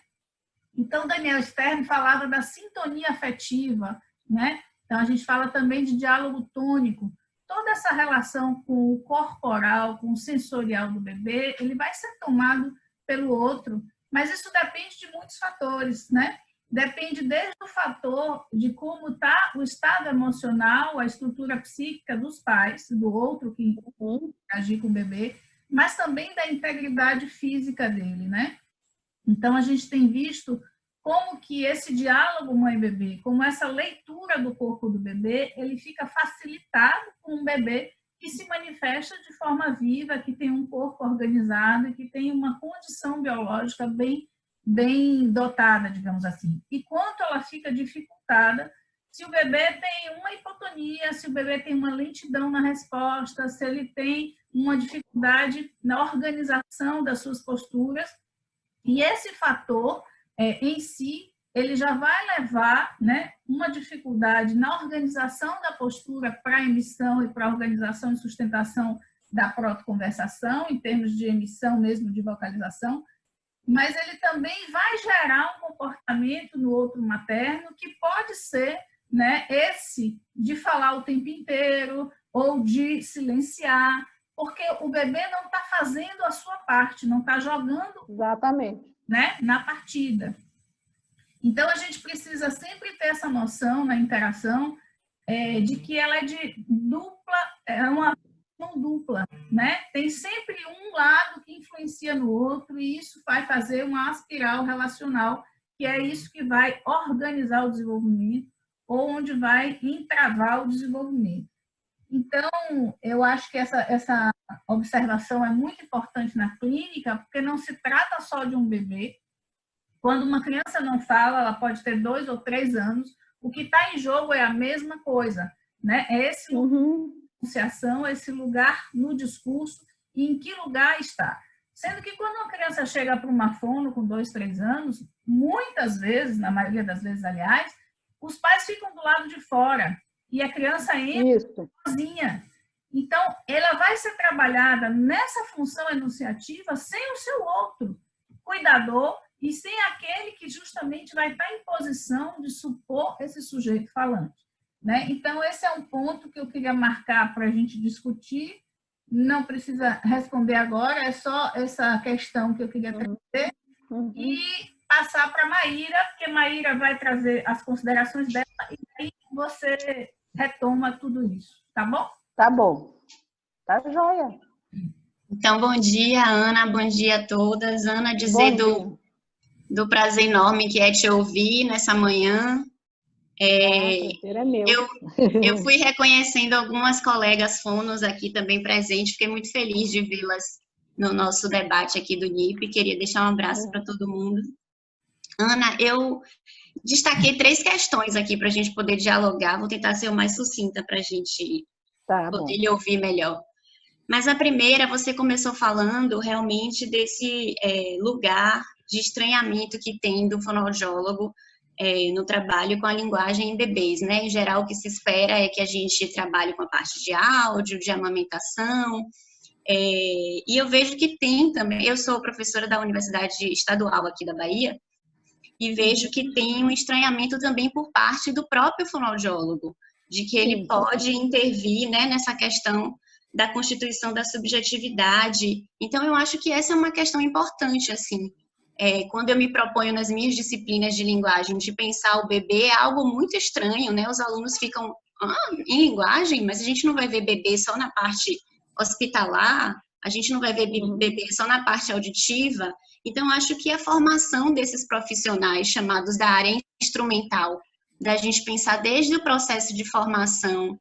Então, Daniel Stern falava da sintonia afetiva, né? Então, a gente fala também de diálogo tônico. Toda essa relação com o corporal, com o sensorial do bebê, ele vai ser tomado pelo outro, mas isso depende de muitos fatores, né? Depende desde o fator de como está o estado emocional, a estrutura psíquica dos pais, do outro que agir com o bebê, mas também da integridade física dele, né? Então, a gente tem visto como que esse diálogo mãe-bebê, como essa leitura do corpo do bebê, ele fica facilitado com um bebê que se manifesta de forma viva, que tem um corpo organizado e que tem uma condição biológica bem dotada, digamos assim. E quanto ela fica dificultada se o bebê tem uma hipotonia, se o bebê tem uma lentidão na resposta, se ele tem uma dificuldade na organização das suas posturas. E esse fator, em si, ele já vai levar, né, uma dificuldade na organização da postura para a emissão e para a organização e sustentação da protoconversação, em termos de emissão mesmo de vocalização, mas ele também vai gerar um comportamento no outro materno que pode ser, né, esse de falar o tempo inteiro ou de silenciar, porque o bebê não está fazendo a sua parte, não está jogando, exatamente, né, na partida. Então, a gente precisa sempre ter essa noção na interação de que ela é de dupla, é uma mão dupla, né? Tem sempre um lado que influencia no outro e isso vai fazer uma espiral relacional, que é isso que vai organizar o desenvolvimento ou onde vai entravar o desenvolvimento. Então, eu acho que essa observação é muito importante na clínica, porque não se trata só de um bebê. Quando uma criança não fala, ela pode ter 2 ou 3 anos, o que está em jogo é a mesma coisa, né? É esse lugar de enunciação, esse lugar no discurso e em que lugar está. Sendo que quando uma criança chega para uma fono com 2, 3 anos, muitas vezes, na maioria das vezes, aliás, os pais ficam do lado de fora e a criança entra sozinha. Então, ela vai ser trabalhada nessa função enunciativa sem o seu outro cuidador e sem aquele que justamente vai estar em posição de supor esse sujeito falante, né? Então, esse é um ponto que eu queria marcar para a gente discutir. Não precisa responder agora, é só essa questão que eu queria trazer e passar para a Maíra, porque Maíra vai trazer as considerações dela e aí você retoma tudo isso, tá bom? Tá bom. Tá joia. Então, bom dia, Ana, bom dia a todas. Ana, dizer do prazer enorme que é te ouvir nessa manhã. Prazer é meu. Eu fui reconhecendo algumas colegas fonos aqui também presentes, fiquei muito feliz de vê-las no nosso debate aqui do NIP, queria deixar um abraço para todo mundo. Ana, eu destaquei 3 questões aqui para a gente poder dialogar, vou tentar ser o mais sucinta para a gente poder lhe ouvir melhor. Mas a primeira, você começou falando realmente desse lugar de estranhamento que tem do fonoaudiólogo no trabalho com a linguagem em bebês, né? Em geral, o que se espera é que a gente trabalhe com a parte de áudio, de amamentação, e eu vejo que tem também, eu sou professora da Universidade Estadual aqui da Bahia, e vejo que tem um estranhamento também por parte do próprio fonoaudiólogo, de que ele pode intervir, né, nessa questão da constituição da subjetividade. Então, eu acho que essa é uma questão importante, assim. Quando eu me proponho nas minhas disciplinas de linguagem de pensar o bebê, é algo muito estranho, né? Os alunos ficam, em linguagem? Mas a gente não vai ver bebê só na parte hospitalar? A gente não vai ver bebê só na parte auditiva? Então, acho que a formação desses profissionais chamados da área instrumental, da gente pensar desde o processo de formação,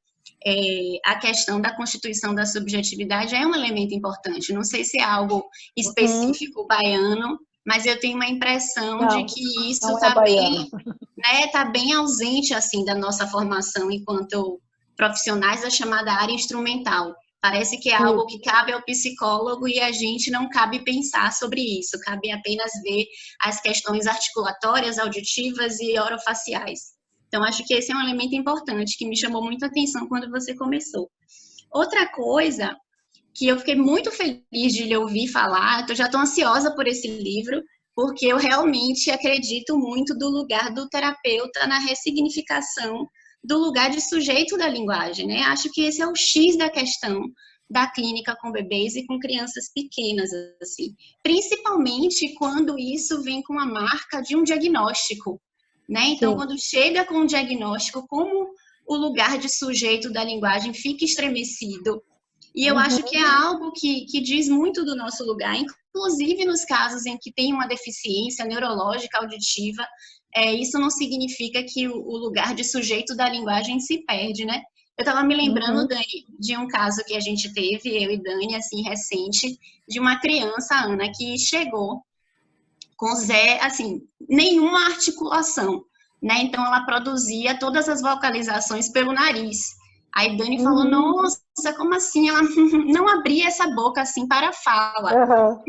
a questão da constituição da subjetividade é um elemento importante. Não sei se é algo específico baiano, mas eu tenho uma impressão de que isso está bem ausente assim, da nossa formação enquanto profissionais da chamada área instrumental. Parece que é algo que cabe ao psicólogo e a gente não cabe pensar sobre isso, cabe apenas ver as questões articulatórias, auditivas e orofaciais. Então, acho que esse é um elemento importante que me chamou muito a atenção quando você começou. Outra coisa que eu fiquei muito feliz de lhe ouvir falar, eu já estou ansiosa por esse livro, porque eu realmente acredito muito do lugar do terapeuta na ressignificação do lugar de sujeito da linguagem, né? Acho que esse é o X da questão da clínica com bebês e com crianças pequenas, assim. Principalmente quando isso vem com a marca de um diagnóstico, né? Então, quando chega com um diagnóstico, como o lugar de sujeito da linguagem fica estremecido. E eu acho que é algo que diz muito do nosso lugar, inclusive nos casos em que tem uma deficiência neurológica auditiva, isso não significa que o lugar de sujeito da linguagem se perde, né? Eu estava me lembrando, Dani, de um caso que a gente teve, eu e Dani, assim, recente, de uma criança, Ana, que chegou com assim, nenhuma articulação, né? Então, ela produzia todas as vocalizações pelo nariz. Aí Dani falou, nossa, como assim? Ela não abria essa boca assim para a fala.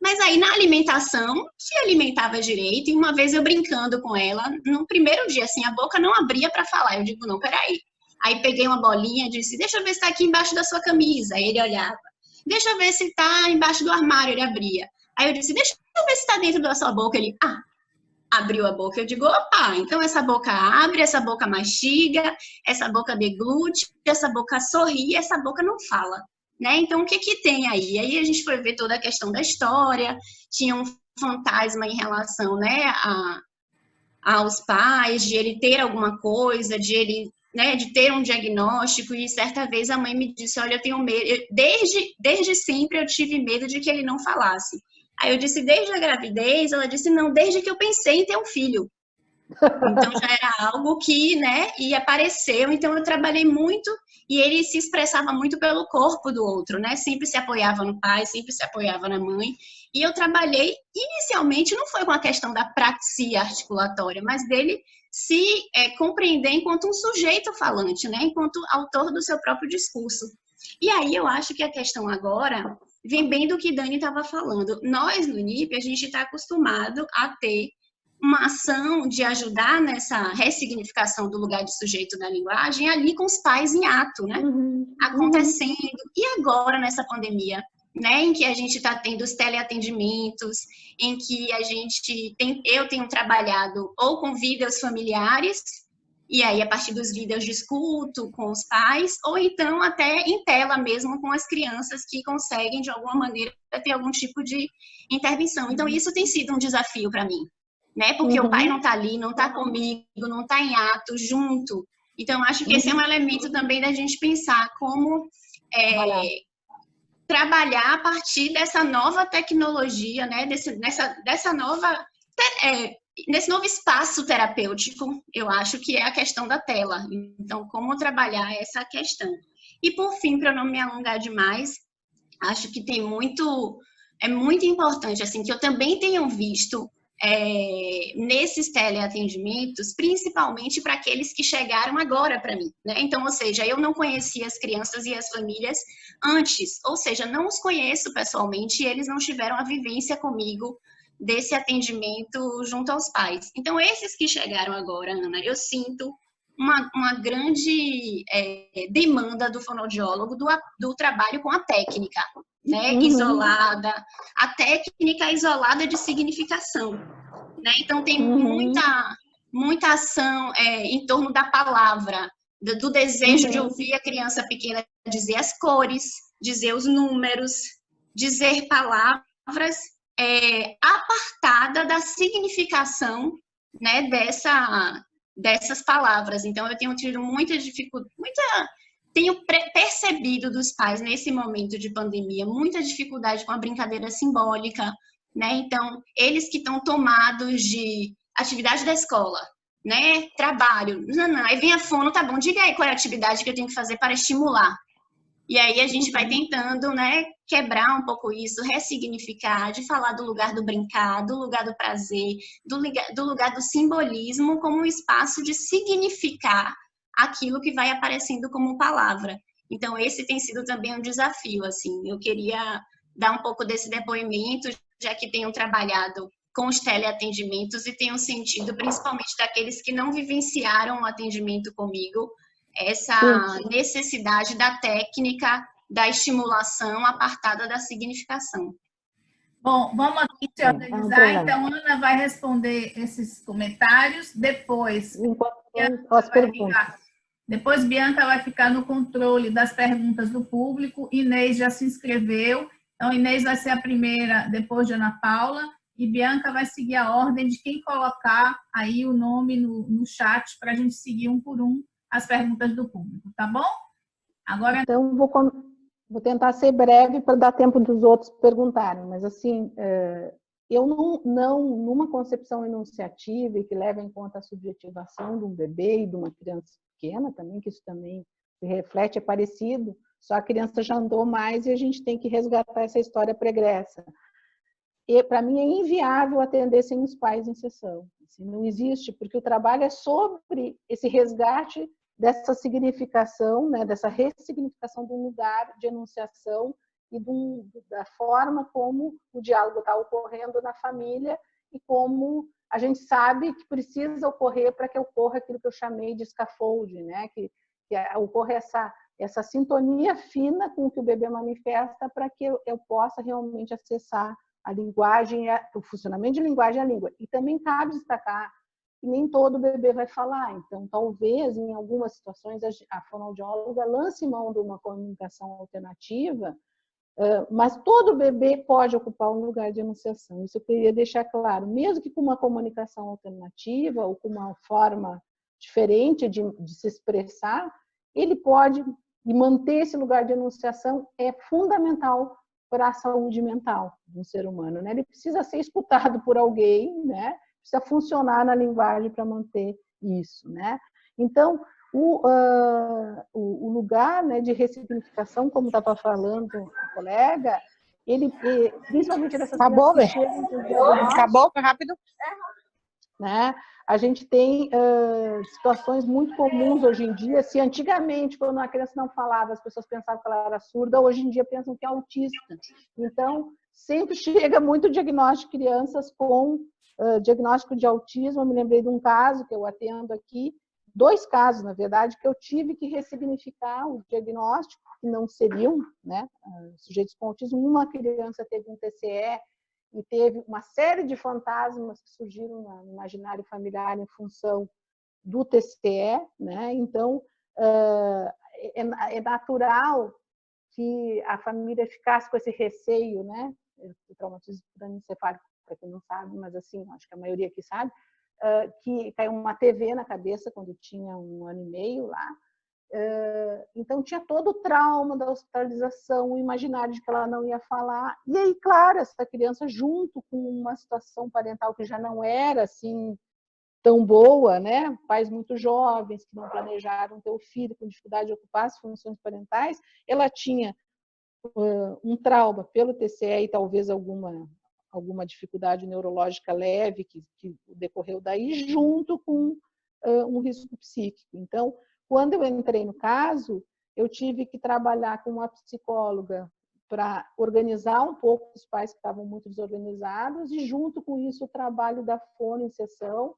Mas aí na alimentação, se alimentava direito, e uma vez eu brincando com ela, no primeiro dia, assim, a boca não abria para falar. Eu digo, não, peraí. Aí peguei uma bolinha e disse, deixa eu ver se está aqui embaixo da sua camisa. Aí ele olhava. Deixa eu ver se está embaixo do armário. Ele abria. Aí eu disse, deixa eu ver se está dentro da sua boca. Ele, abriu a boca. Eu digo, opa, então essa boca abre, essa boca mastiga, essa boca deglute, essa boca sorri, essa boca não fala, né? Então, o que que tem aí? Aí a gente foi ver toda a questão da história, tinha um fantasma em relação, né, aos pais, de ele ter alguma coisa, de ele, né, de ter um diagnóstico, e certa vez a mãe me disse, olha, eu tenho medo, desde sempre eu tive medo de que ele não falasse. Aí eu disse, desde a gravidez? Ela disse, não, desde que eu pensei em ter um filho. Então, já era algo que, né, e apareceu. Então, eu trabalhei muito e ele se expressava muito pelo corpo do outro, né? Sempre se apoiava no pai, sempre se apoiava na mãe. E eu trabalhei, inicialmente, não foi com a questão da praxia articulatória, mas dele se compreender enquanto um sujeito falante, né? Enquanto autor do seu próprio discurso. E aí, eu acho que a questão agora vem bem do que Dani estava falando. Nós, no NIP, a gente está acostumado a ter uma ação de ajudar nessa ressignificação do lugar de sujeito da linguagem ali com os pais em ato, né? Acontecendo. E agora, nessa pandemia, né, em que a gente está tendo os teleatendimentos, em que eu tenho trabalhado ou com vídeos familiares, e aí a partir dos vídeos discuto com os pais, ou então até em tela mesmo com as crianças que conseguem, de alguma maneira, ter algum tipo de intervenção. Então, isso tem sido um desafio para mim, né, porque o pai não está ali, não está comigo, não está em ato, junto. Então, acho que esse é um elemento também da gente pensar como trabalhar a partir dessa nova tecnologia, né, nesse novo espaço terapêutico, eu acho que é a questão da tela. Então, como trabalhar essa questão? E, por fim, para não me alongar demais, acho que é muito importante, assim, que eu também tenho visto nesses teleatendimentos, principalmente para aqueles que chegaram agora para mim, né? Então, ou seja, eu não conhecia as crianças e as famílias antes, ou seja, não os conheço pessoalmente e eles não tiveram a vivência comigo desse atendimento junto aos pais. Então, esses que chegaram agora, Ana, eu sinto uma grande demanda do fonoaudiólogo do trabalho com a técnica, né, isolada, a técnica isolada de significação, né? Então tem muita ação em torno da palavra, do desejo de ouvir a criança pequena dizer as cores, dizer os números, dizer palavras apartada da significação, né, dessas palavras. Então eu tenho tido muita dificuldade, tenho percebido dos pais, nesse momento de pandemia, muita dificuldade com a brincadeira simbólica, né? Então, eles que estão tomados de atividade da escola, né? Trabalho. Não, aí vem a fono, tá bom, diga aí qual é a atividade que eu tenho que fazer para estimular. E aí a gente vai tentando, né, quebrar um pouco isso, ressignificar, de falar do lugar do brincar, do lugar do prazer, do lugar do simbolismo como um espaço de significar aquilo que vai aparecendo como palavra. Então, esse tem sido também um desafio, assim. Eu queria dar um pouco desse depoimento, já que tenho trabalhado com os teleatendimentos e tenho sentido, principalmente daqueles que não vivenciaram o atendimento comigo, essa necessidade da técnica, da estimulação apartada da significação. Bom, vamos aqui se organizar. Então, Ana vai responder esses comentários. Depois, Bianca vai ficar no controle das perguntas do público. Inês já se inscreveu. Então, Inês vai ser a primeira, depois de Ana Paula. E Bianca vai seguir a ordem de quem colocar aí o nome no chat para a gente seguir um por um as perguntas do público, tá bom? Agora... Então, vou tentar ser breve para dar tempo dos outros perguntarem, mas assim, eu numa concepção enunciativa e que leva em conta a subjetivação de um bebê e de uma criança pequena também, que isso também se reflete, é parecido, só a criança já andou mais e a gente tem que resgatar essa história pregressa. E para mim é inviável atender sem os pais em sessão. Assim, não existe, porque o trabalho é sobre esse resgate dessa significação, né, dessa ressignificação do lugar de enunciação e da forma como o diálogo está ocorrendo na família e como a gente sabe que precisa ocorrer para que ocorra aquilo que eu chamei de scaffolding, né, que ocorra essa sintonia fina com o que o bebê manifesta para que eu possa realmente acessar a linguagem, o funcionamento de linguagem e a língua. E também cabe destacar que nem todo bebê vai falar. Então, talvez, em algumas situações, a fonoaudióloga lance mão de uma comunicação alternativa, mas todo bebê pode ocupar um lugar de enunciação. Isso eu queria deixar claro. Mesmo que com uma comunicação alternativa ou com uma forma diferente de se expressar, ele pode, e manter esse lugar de enunciação é fundamental para a saúde mental do ser humano, né? Ele precisa ser escutado por alguém, né? Precisa funcionar na linguagem para manter isso, né? Então, o lugar, né, de ressignificação, como estava falando o colega, ele, principalmente dessas Acabou, acabou, foi rápido. Né? A gente tem situações muito comuns hoje em dia. Se antigamente, quando uma criança não falava, as pessoas pensavam que ela era surda, hoje em dia pensam que é autista. Então, sempre chega muito diagnóstico de crianças com diagnóstico de autismo, eu me lembrei de um caso que eu atendo aqui, 2 casos, na verdade, que eu tive que ressignificar o diagnóstico, que não seriam, né, sujeitos com autismo. Uma criança teve um TCE e teve uma série de fantasmas que surgiram no imaginário familiar em função do TCE, né? Então, é natural que a família ficasse com esse receio, né? O traumatismo crânioencefálico, para quem não sabe, mas assim, acho que a maioria aqui sabe, que caiu uma TV na cabeça quando tinha 1 ano e meio lá. Então, tinha todo o trauma da hospitalização, o imaginário de que ela não ia falar. E aí, claro, essa criança, junto com uma situação parental que já não era assim tão boa, né? Pais muito jovens que não planejaram ter o filho, com dificuldade de ocupar as funções parentais, ela tinha um trauma pelo TCE e talvez alguma dificuldade neurológica leve que decorreu daí, junto com um risco psíquico. Então, quando eu entrei no caso, eu tive que trabalhar com uma psicóloga para organizar um pouco os pais que estavam muito desorganizados e, junto com isso, o trabalho da fono em sessão,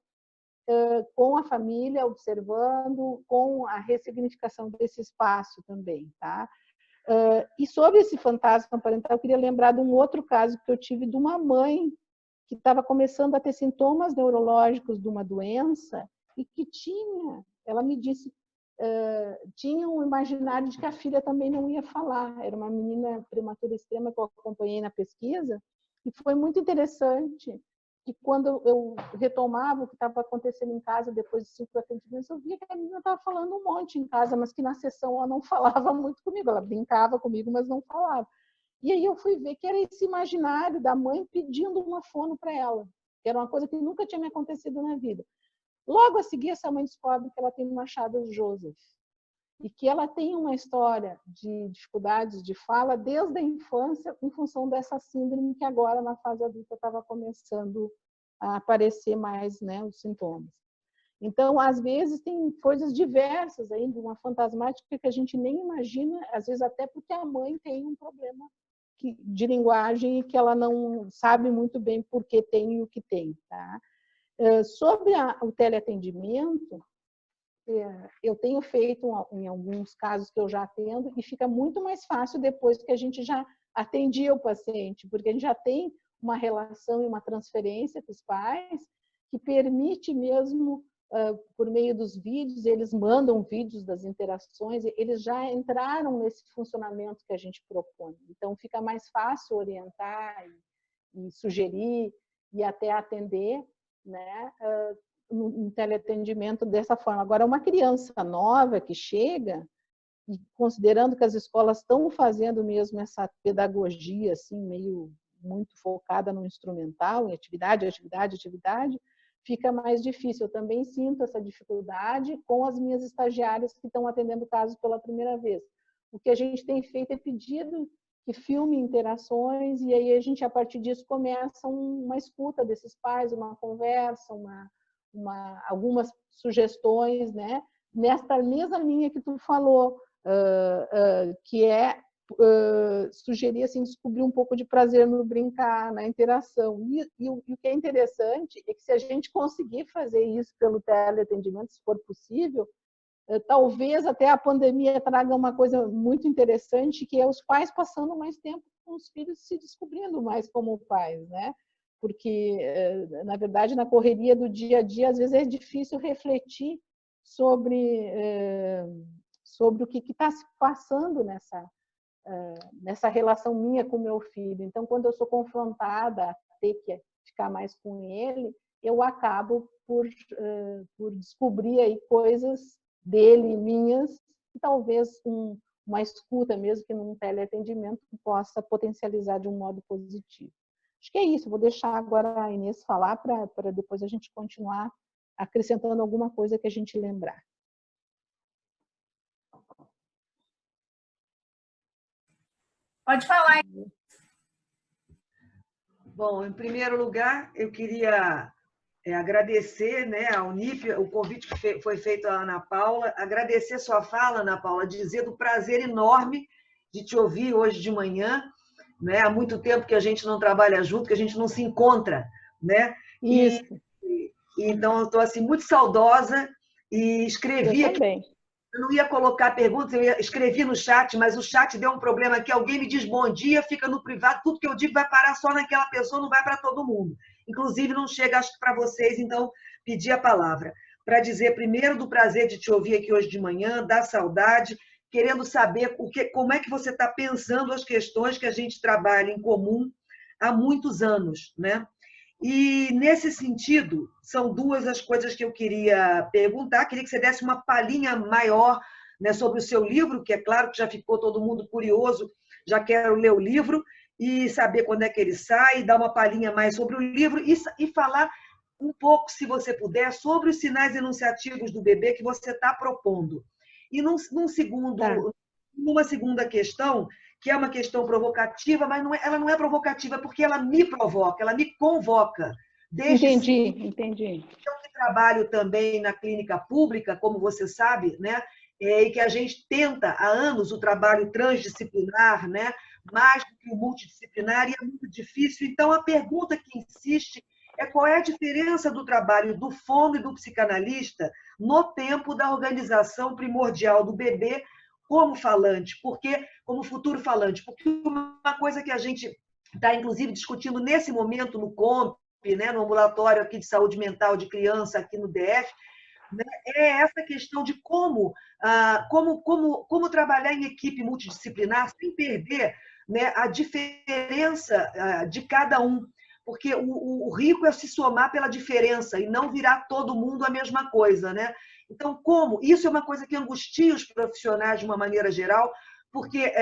com a família, observando, com a ressignificação desse espaço também, tá? E sobre esse fantasma parental, eu queria lembrar de um outro caso que eu tive de uma mãe que estava começando a ter sintomas neurológicos de uma doença e que ela me disse, tinha um imaginário de que a filha também não ia falar. Era uma menina prematura extrema que eu acompanhei na pesquisa e foi muito interessante que quando eu retomava o que estava acontecendo em casa depois de 5 atendimentos, eu via que a menina estava falando um monte em casa, mas que na sessão ela não falava muito comigo, ela brincava comigo, mas não falava. E aí eu fui ver que era esse imaginário da mãe pedindo uma fono para ela, que era uma coisa que nunca tinha me acontecido na vida. Logo a seguir, essa mãe descobre que ela tem Machado Joseph e que ela tem uma história de dificuldades de fala desde a infância em função dessa síndrome que agora, na fase adulta, estava começando a aparecer mais, né, os sintomas. Então, às vezes, tem coisas diversas aí, de uma fantasmática que a gente nem imagina, às vezes até porque a mãe tem um problema de linguagem e que ela não sabe muito bem por que tem e o que tem, tá? Sobre o teleatendimento, eu tenho feito em alguns casos que eu já atendo e fica muito mais fácil depois que a gente já atendia o paciente, porque a gente já tem uma relação e uma transferência com os pais que permite mesmo, por meio dos vídeos, eles mandam vídeos das interações, eles já entraram nesse funcionamento que a gente propõe. Então, fica mais fácil orientar e sugerir e até atender, né, um teleatendimento dessa forma. Agora, uma criança nova que chega, e considerando que as escolas estão fazendo mesmo essa pedagogia assim, meio muito focada no instrumental, em atividade, fica mais difícil. Eu também sinto essa dificuldade com as minhas estagiárias que estão atendendo casos pela primeira vez. O que a gente tem feito é pedido que filme interações e aí a gente, a partir disso, começa uma escuta desses pais, uma conversa, algumas sugestões, né? Nesta mesma linha que tu falou, que é sugerir assim, descobrir um pouco de prazer no brincar, na interação. E o que é interessante é que se a gente conseguir fazer isso pelo teleatendimento, se for possível, talvez até a pandemia traga uma coisa muito interessante, que é os pais passando mais tempo com os filhos, se descobrindo mais como pais, né? Porque, na verdade, na correria do dia a dia, às vezes é difícil refletir sobre o que está se passando nessa relação minha com meu filho. Então, quando eu sou confrontada a ter que ficar mais com ele, eu acabo por descobrir aí coisas dele e minhas, e talvez uma escuta mesmo que num teleatendimento possa potencializar de um modo positivo. Acho que é isso, vou deixar agora a Inês falar para depois a gente continuar acrescentando alguma coisa que a gente lembrar. Pode falar. Bom, em primeiro lugar, eu queria agradecer, né, à Unip, o convite que foi feito à Ana Paula, agradecer sua fala, Ana Paula, dizer do prazer enorme de te ouvir hoje de manhã, né? Há muito tempo que a gente não trabalha junto, que a gente não se encontra né? Isso. Então, eu estou assim, muito saudosa e escrevi Eu aqui. também. Eu não ia colocar perguntas, escrevi no chat, mas o chat deu um problema aqui. Alguém me diz bom dia, fica no privado, tudo que eu digo vai parar só naquela pessoa, não vai para todo mundo. Inclusive, não chega, acho que para vocês, então, pedi a palavra. Para dizer, primeiro, do prazer de te ouvir aqui hoje de manhã, da saudade, querendo saber como é que você está pensando as questões que a gente trabalha em comum há muitos anos, né? E, nesse sentido, são duas as coisas que eu queria perguntar. Queria que você desse uma palhinha maior, né, sobre o seu livro, que é claro que já ficou todo mundo curioso, já quero ler o livro e saber quando é que ele sai, dar uma palhinha mais sobre o livro e falar um pouco, se você puder, sobre os sinais enunciativos do bebê que você está propondo. E numa segunda questão, que é uma questão provocativa, mas ela não é provocativa porque ela me provoca, ela me convoca. Entendi. Eu que trabalho também na clínica pública, como você sabe, né? E que a gente tenta há anos o trabalho transdisciplinar, né? Mais do que o multidisciplinar, e é muito difícil. Então, a pergunta que insiste é qual é a diferença do trabalho do fono e do psicanalista no tempo da organização primordial do bebê como falante, como futuro falante, porque uma coisa que a gente está, inclusive, discutindo nesse momento no COMP, né, no ambulatório aqui de saúde mental de criança aqui no DF, né, é essa questão de como trabalhar em equipe multidisciplinar sem perder, né, a diferença de cada um, porque o rico é se somar pela diferença e não virar todo mundo a mesma coisa, né? Então, isso é uma coisa que angustia os profissionais de uma maneira geral, porque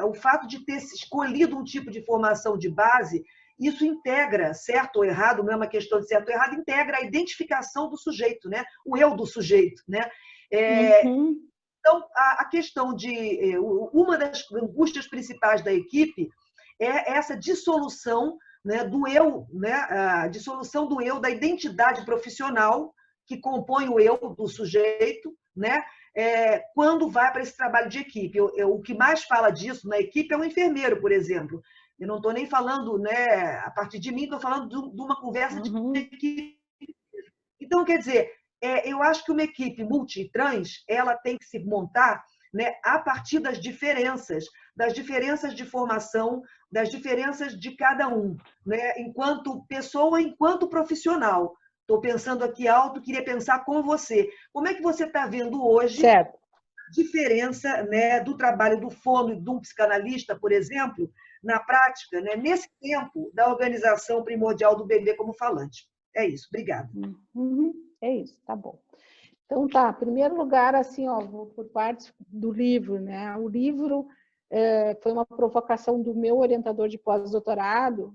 o fato de ter escolhido um tipo de formação de base, isso integra, certo ou errado, não é uma questão de certo ou errado, integra a identificação do sujeito, né? O eu do sujeito, né? Então, a questão de... Uma das angústias principais da equipe é essa dissolução, né, do eu, né? A dissolução do eu, da identidade profissional que compõe o eu do sujeito, né? Quando vai para esse trabalho de equipe. O que mais fala disso na equipe é o enfermeiro, por exemplo. Eu não estou nem falando, né, a partir de mim, estou falando de uma conversa de equipe. Então, quer dizer, eu acho que uma equipe multitrans, ela tem que se montar, né, a partir das diferenças de formação, das diferenças de cada um, né, enquanto pessoa, enquanto profissional. Estou pensando aqui alto, queria pensar com você. Como é que você está vendo hoje a diferença, né, do trabalho do fono e de um psicanalista, por exemplo, na prática, né, nesse tempo da organização primordial do bebê como falante? É isso, obrigada. É isso, tá bom. Então, tá, em primeiro lugar, assim, ó, vou por partes do livro, né? O livro foi uma provocação do meu orientador de pós-doutorado,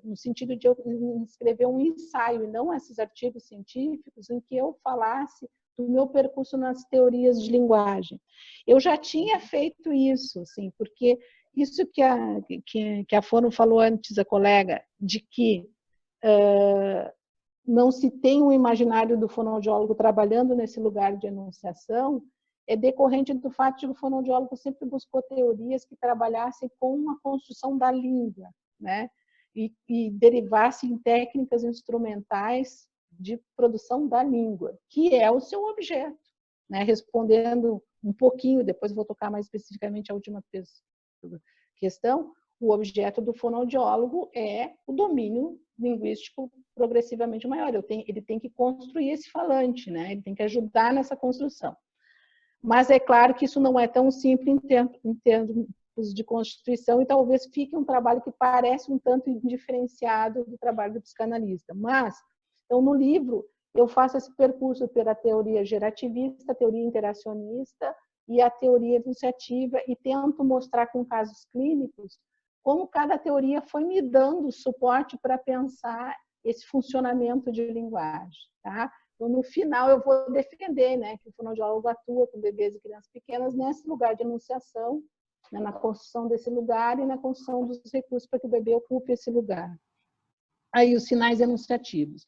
no sentido de eu escrever um ensaio, e não esses artigos científicos, em que eu falasse do meu percurso nas teorias de linguagem. Eu já tinha feito isso, assim, porque isso que a Fono falou antes, a colega, de que não se tem um imaginário do fonoaudiólogo trabalhando nesse lugar de enunciação, é decorrente do fato de que o fonoaudiólogo sempre buscou teorias que trabalhassem com a construção da língua, né? E derivassem em técnicas instrumentais de produção da língua, que é o seu objeto, né? Respondendo um pouquinho, depois vou tocar mais especificamente a última questão, o objeto do fonoaudiólogo é o domínio linguístico progressivamente maior. Ele tem que construir esse falante, né? Ele tem que ajudar nessa construção. Mas é claro que isso não é tão simples em termos de constituição e talvez fique um trabalho que parece um tanto indiferenciado do trabalho do psicanalista. Mas, então, no livro, eu faço esse percurso pela teoria gerativista, a teoria interacionista e a teoria enunciativa e tento mostrar com casos clínicos como cada teoria foi me dando suporte para pensar esse funcionamento de linguagem, tá? Então, no final, eu vou defender, né, que o fonoaudiólogo atua com bebês e crianças pequenas nesse lugar de enunciação, né, na construção desse lugar e na construção dos recursos para que o bebê ocupe esse lugar. Aí, os sinais enunciativos.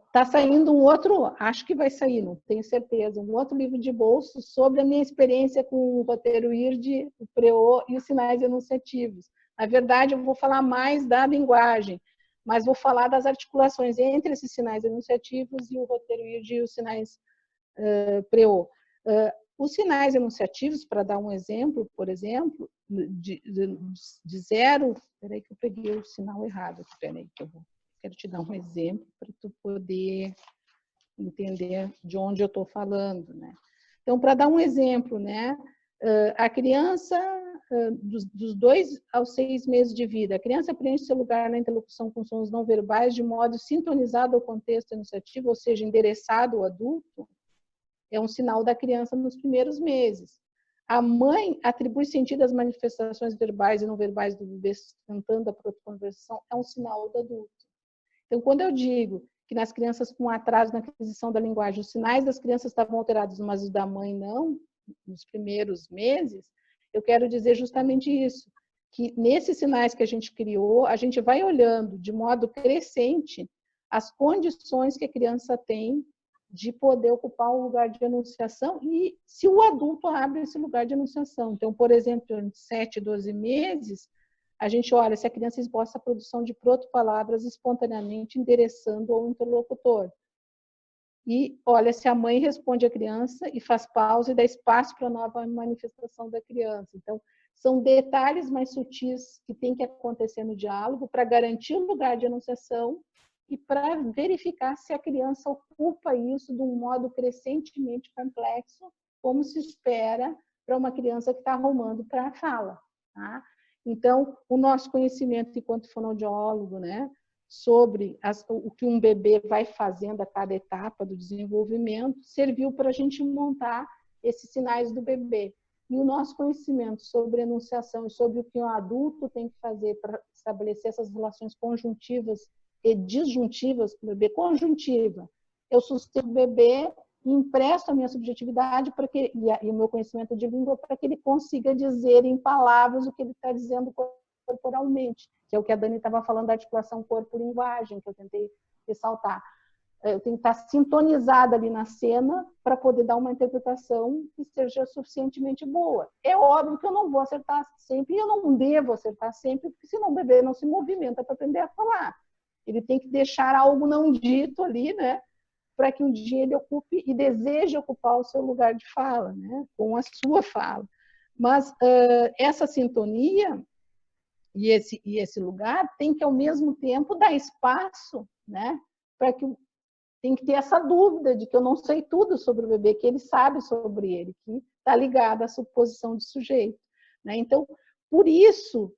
Está saindo um outro, acho que vai sair, não tenho certeza, um outro livro de bolso sobre a minha experiência com o roteiro IRD, o PREO e os sinais enunciativos. Na verdade, eu vou falar mais da linguagem, mas vou falar das articulações entre esses sinais enunciativos e o roteiro e os sinais PREO. Os sinais enunciativos, para dar um exemplo, por exemplo, de zero... Espera que eu peguei o sinal errado. Espera que eu quero te dar um exemplo para tu poder entender de onde eu estou falando, né? Então, para dar um exemplo, né? A criança, dos 2 aos 6 meses de vida, a criança preenche seu lugar na interlocução com sons não verbais de modo sintonizado ao contexto enunciativo, ou seja, endereçado ao adulto, é um sinal da criança nos primeiros meses. A mãe atribui sentido às manifestações verbais e não verbais do bebê sustentando a protoconversação, é um sinal do adulto. Então, quando eu digo que nas crianças com atraso na aquisição da linguagem, os sinais das crianças estavam alterados, mas os da mãe não, nos primeiros meses, eu quero dizer justamente isso, que nesses sinais que a gente criou, a gente vai olhando de modo crescente as condições que a criança tem de poder ocupar um lugar de enunciação e se o adulto abre esse lugar de enunciação. Então, por exemplo, entre 7 e 12 meses, a gente olha se a criança esboça a produção de proto-palavras espontaneamente endereçando ao interlocutor. E olha se a mãe responde à criança e faz pausa e dá espaço para a nova manifestação da criança. Então, são detalhes mais sutis que tem que acontecer no diálogo para garantir o lugar de enunciação e para verificar se a criança ocupa isso de um modo crescentemente complexo, como se espera para uma criança que está arrumando para a fala, tá? Então, o nosso conhecimento enquanto fonoaudiólogo, né, sobre o que um bebê vai fazendo a cada etapa do desenvolvimento, serviu para a gente montar esses sinais do bebê. E o nosso conhecimento sobre enunciação e sobre o que um adulto tem que fazer para estabelecer essas relações conjuntivas e disjuntivas com o bebê. Conjuntiva, eu sustento o bebê e empresto a minha subjetividade para que, e o meu conhecimento de língua para que ele consiga dizer em palavras o que ele está dizendo corporalmente, que é o que a Dani estava falando da articulação corpo-linguagem, que eu tentei ressaltar. Eu tenho que estar sintonizada ali na cena para poder dar uma interpretação que seja suficientemente boa. É óbvio que eu não vou acertar sempre, e eu não devo acertar sempre, porque senão o bebê não se movimenta para aprender a falar. Ele tem que deixar algo não dito ali, né? Para que um dia ele ocupe e deseje ocupar o seu lugar de fala, né? Com a sua fala. Mas essa sintonia e esse lugar tem que, ao mesmo tempo, dar espaço, né? Para que tem que ter essa dúvida de que eu não sei tudo sobre o bebê, que ele sabe sobre ele, que está ligado à suposição de sujeito, né? Então, por isso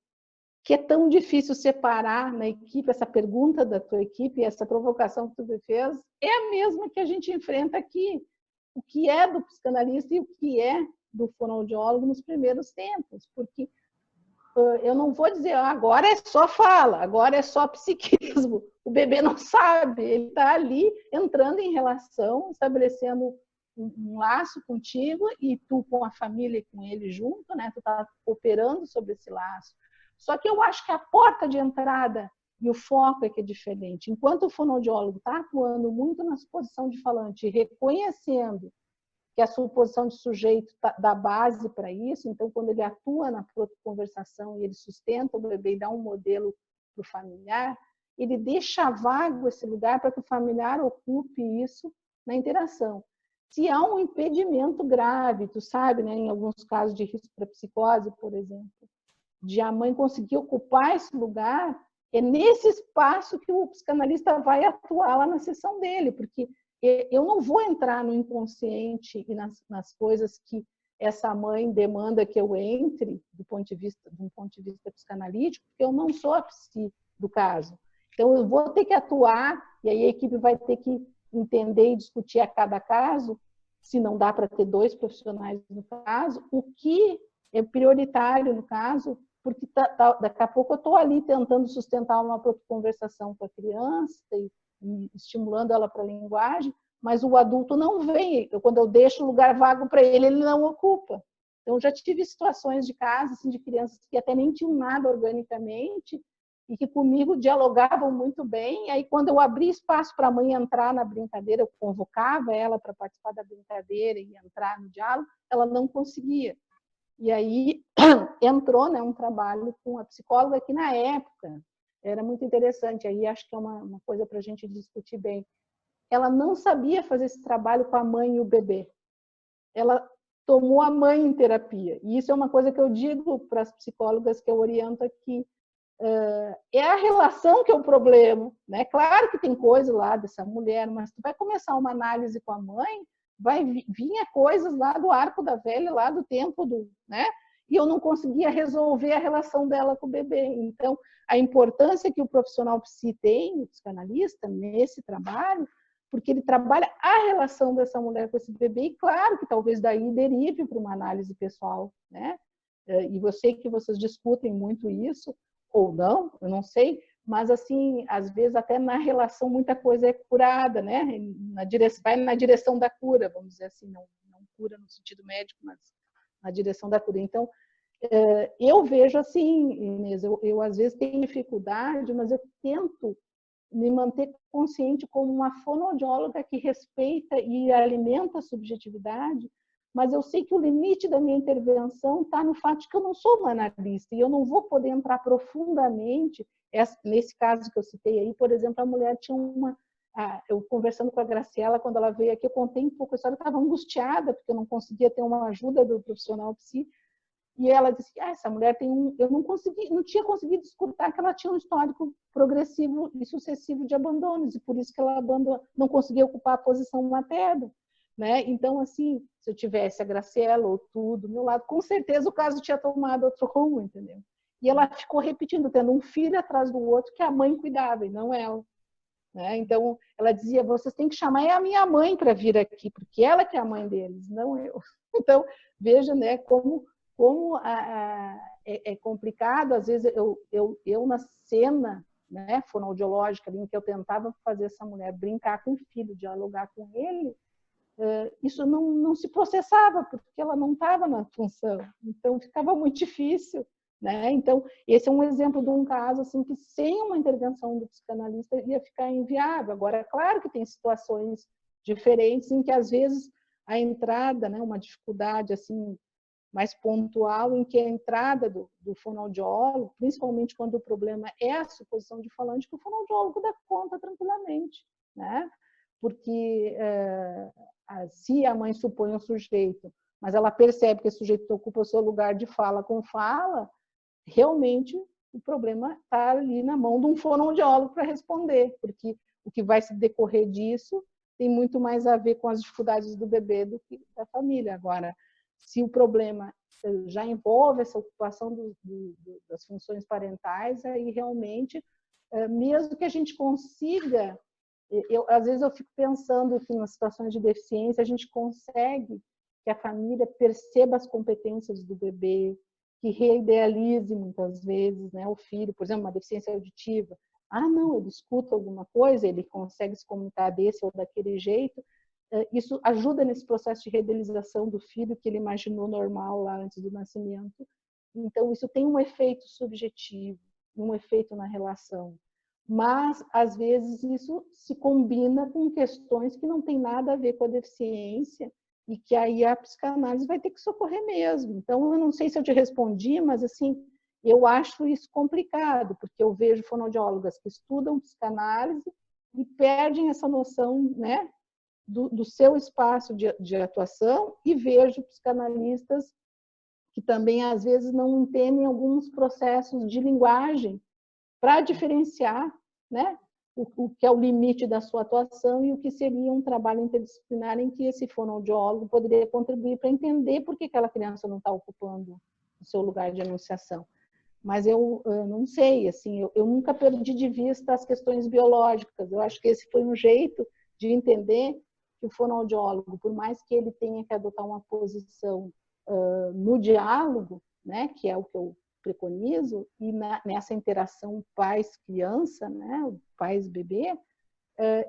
que é tão difícil separar na equipe, essa pergunta da tua equipe, essa provocação que tu me fez, é a mesma que a gente enfrenta aqui. O que é do psicanalista e o que é do fonoaudiólogo nos primeiros tempos, porque eu não vou dizer agora é só fala, agora é só psiquismo. O bebê não sabe, ele está ali entrando em relação, estabelecendo um laço contigo e tu com a família e com ele junto, né? Tu está operando sobre esse laço. Só que eu acho que a porta de entrada e o foco é que é diferente. Enquanto o fonoaudiólogo está atuando muito na suposição de falante, reconhecendo que a suposição de sujeito dá base para isso, então quando ele atua na conversação e ele sustenta o bebê e dá um modelo para o familiar, ele deixa vago esse lugar para que o familiar ocupe isso na interação. Se há um impedimento grave, tu sabe, né, em alguns casos de risco para psicose, por exemplo, de a mãe conseguir ocupar esse lugar, é nesse espaço que o psicanalista vai atuar lá na sessão dele, porque eu não vou entrar no inconsciente e nas coisas que essa mãe demanda que eu entre de um ponto de vista psicanalítico, porque eu não sou a psi do caso. Então, eu vou ter que atuar, e aí a equipe vai ter que entender e discutir a cada caso, se não dá para ter 2 profissionais no caso, o que é prioritário no caso, porque daqui a pouco eu estou ali tentando sustentar uma conversação com a criança e estimulando ela para a linguagem, mas o adulto não vem. Quando eu deixo lugar vago para ele, ele não ocupa. Então, já tive situações de casos assim, de crianças que até nem tinham nada organicamente e que comigo dialogavam muito bem. E aí, quando eu abri espaço para a mãe entrar na brincadeira, eu convocava ela para participar da brincadeira e entrar no diálogo, ela não conseguia. E aí entrou, né, um trabalho com a psicóloga que, na época, era muito interessante. Aí acho que é uma coisa para a gente discutir bem. Ela não sabia fazer esse trabalho com a mãe e o bebê. Ela tomou a mãe em terapia. E isso é uma coisa que eu digo para as psicólogas que eu oriento aqui. É a relação que é o problema, né? Claro que tem coisa lá dessa mulher, mas tu vai começar uma análise com a mãe, vai vir coisas lá do arco da velha, lá do tempo do, né? E eu não conseguia resolver a relação dela com o bebê. Então, a importância que o profissional psi tem, o psicanalista, nesse trabalho, porque ele trabalha a relação dessa mulher com esse bebê, e claro que talvez daí derive para uma análise pessoal, né? E eu sei que vocês discutem muito isso, ou não, eu não sei, mas assim, às vezes até na relação muita coisa é curada, né? Vai na direção da cura, vamos dizer assim, não cura no sentido médico, mas na direção da cura. Então, eu vejo assim, Inês, eu às vezes tenho dificuldade, mas eu tento me manter consciente como uma fonoaudióloga que respeita e alimenta a subjetividade, mas eu sei que o limite da minha intervenção está no fato de que eu não sou uma analista e eu não vou poder entrar profundamente. Nesse caso que eu citei aí, por exemplo, a mulher tinha eu conversando com a Graciela, quando ela veio aqui, eu contei um pouco a história, eu estava angustiada, porque eu não conseguia ter uma ajuda do profissional psi, e ela disse, essa mulher tem eu não tinha conseguido escutar que ela tinha um histórico progressivo e sucessivo de abandonos, e por isso que ela não conseguia ocupar a posição materna. Né? Então, assim, se eu tivesse a Graciela ou tudo do meu lado, com certeza o caso tinha tomado outro rumo, entendeu? E ela ficou repetindo, tendo um filho atrás do outro que a mãe cuidava e não ela. Né? Então, ela dizia, vocês têm que chamar a minha mãe para vir aqui, porque ela que é a mãe deles, não eu. Então, veja, né, como é complicado. Às vezes, eu na cena, né, fonoaudiológica, em que eu tentava fazer essa mulher brincar com o filho, dialogar com ele, isso não se processava, porque ela não estava na função. Então, ficava muito difícil. Né? Então, esse é um exemplo de um caso assim, que sem uma intervenção do psicanalista ia ficar inviável. Agora, é claro que tem situações diferentes em que, às vezes, a entrada, né, uma dificuldade assim, mais pontual, em que a entrada do fonoaudiólogo, principalmente quando o problema é a suposição de falante, que o fonoaudiólogo dá conta tranquilamente. Né? Porque se a mãe supõe um sujeito, mas ela percebe que esse sujeito ocupa o seu lugar de fala com fala, realmente o problema está ali na mão de um fonoaudiólogo para responder, porque o que vai se decorrer disso tem muito mais a ver com as dificuldades do bebê do que da família. Agora, se o problema já envolve essa ocupação das funções parentais, aí realmente, mesmo que a gente consiga, às vezes eu fico pensando que nas situações de deficiência a gente consegue que a família perceba as competências do bebê, que reidealize muitas vezes, né, o filho, por exemplo, uma deficiência auditiva. Não, ele escuta alguma coisa, ele consegue se comunicar desse ou daquele jeito. Isso ajuda nesse processo de reidealização do filho que ele imaginou normal lá antes do nascimento. Então, isso tem um efeito subjetivo, um efeito na relação. Mas, às vezes, isso se combina com questões que não tem nada a ver com a deficiência, e que aí a psicanálise vai ter que socorrer mesmo. Então, eu não sei se eu te respondi, mas assim, eu acho isso complicado, porque eu vejo fonoaudiólogas que estudam psicanálise e perdem essa noção, né, do seu espaço de atuação, e vejo psicanalistas que também, às vezes, não entendem alguns processos de linguagem para diferenciar, né, o que é o limite da sua atuação e o que seria um trabalho interdisciplinar em que esse fonoaudiólogo poderia contribuir para entender por que aquela criança não está ocupando o seu lugar de enunciação. Mas eu não sei, assim, eu nunca perdi de vista as questões biológicas. Eu acho que esse foi um jeito de entender que o fonoaudiólogo, por mais que ele tenha que adotar uma posição no diálogo, né, que é o que eu preconizo, e nessa interação pais-criança, né, pais-bebê,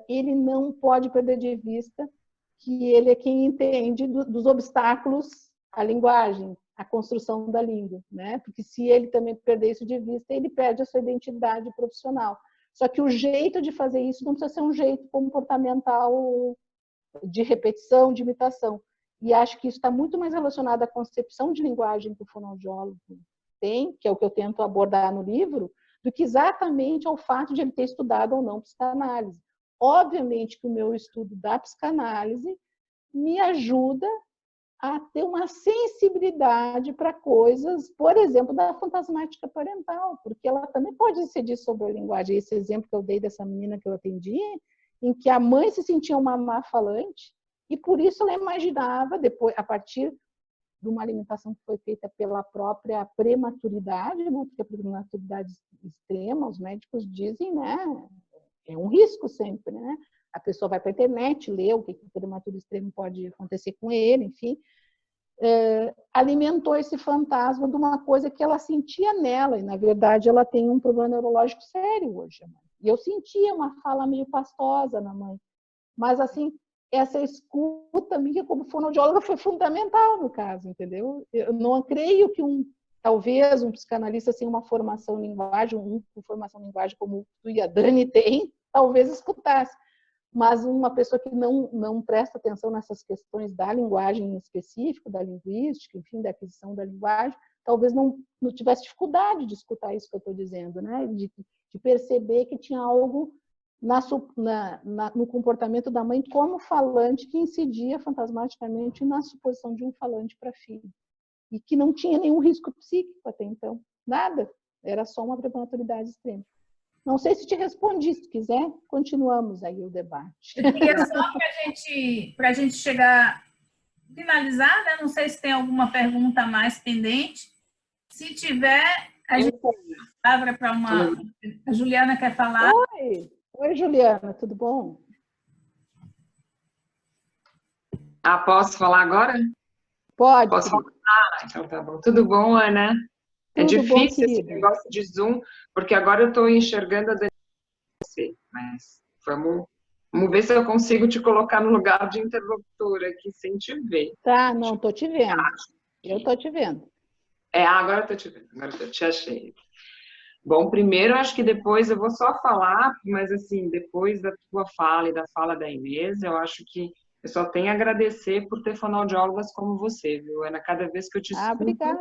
ele não pode perder de vista que ele é quem entende dos obstáculos à linguagem, à construção da língua, né? Porque se ele também perder isso de vista, ele perde a sua identidade profissional. Só que o jeito de fazer isso não precisa ser um jeito comportamental de repetição, de imitação. E acho que isso está muito mais relacionado à concepção de linguagem que o fonoaudiólogo tem, que é o que eu tento abordar no livro, do que exatamente ao fato de ele ter estudado ou não psicanálise. Obviamente que o meu estudo da psicanálise me ajuda a ter uma sensibilidade para coisas, por exemplo, da fantasmática parental, porque ela também pode incidir sobre a linguagem. Esse exemplo que eu dei dessa menina que eu atendi, em que a mãe se sentia uma má falante, e por isso ela imaginava, depois, a partir de uma alimentação que foi feita pela própria prematuridade, né? Porque a prematuridade extrema, os médicos dizem, né? É um risco sempre, né? A pessoa vai para a internet, lê o que o prematuro extremo pode acontecer com ele, enfim. Alimentou esse fantasma de uma coisa que ela sentia nela, e na verdade ela tem um problema neurológico sério hoje. E eu sentia uma fala meio pastosa na mãe, mas assim, essa escuta minha como fonoaudióloga foi fundamental no caso, entendeu? Eu não creio que talvez um psicanalista sem uma formação em linguagem, com formação em linguagem como tu e a Dani tem, talvez escutasse. Mas uma pessoa que não presta atenção nessas questões da linguagem em específico, da linguística, enfim, da aquisição da linguagem, talvez não tivesse dificuldade de escutar isso que eu estou dizendo, né? De perceber que tinha algo no comportamento da mãe como falante que incidia fantasmaticamente na suposição de um falante para filho. E que não tinha nenhum risco psíquico até então. Nada. Era só uma prematuridade extrema. Não sei se te respondi, se quiser, continuamos aí o debate. Eu queria só para a gente finalizar, né? Não sei se tem alguma pergunta mais pendente. Se tiver, a gente tem a palavra para uma... A Juliana quer falar. Oi, Juliana, tudo bom? Posso falar agora? Pode. Posso falar? Então tá bom. Tudo bom, Ana? É difícil esse negócio de Zoom, porque agora eu estou enxergando a Dani, mas vamos ver se eu consigo te colocar no lugar de interlocutora aqui sem te ver. Tá, não, estou te vendo. Eu estou te vendo. Agora eu estou te vendo, agora eu te achei. Bom, primeiro, acho que depois eu vou só falar, mas assim, depois da tua fala e da fala da Inês, eu acho que eu só tenho a agradecer por ter fonoaudiólogas como você, viu, Ana? Cada vez que eu te escuto, obrigada.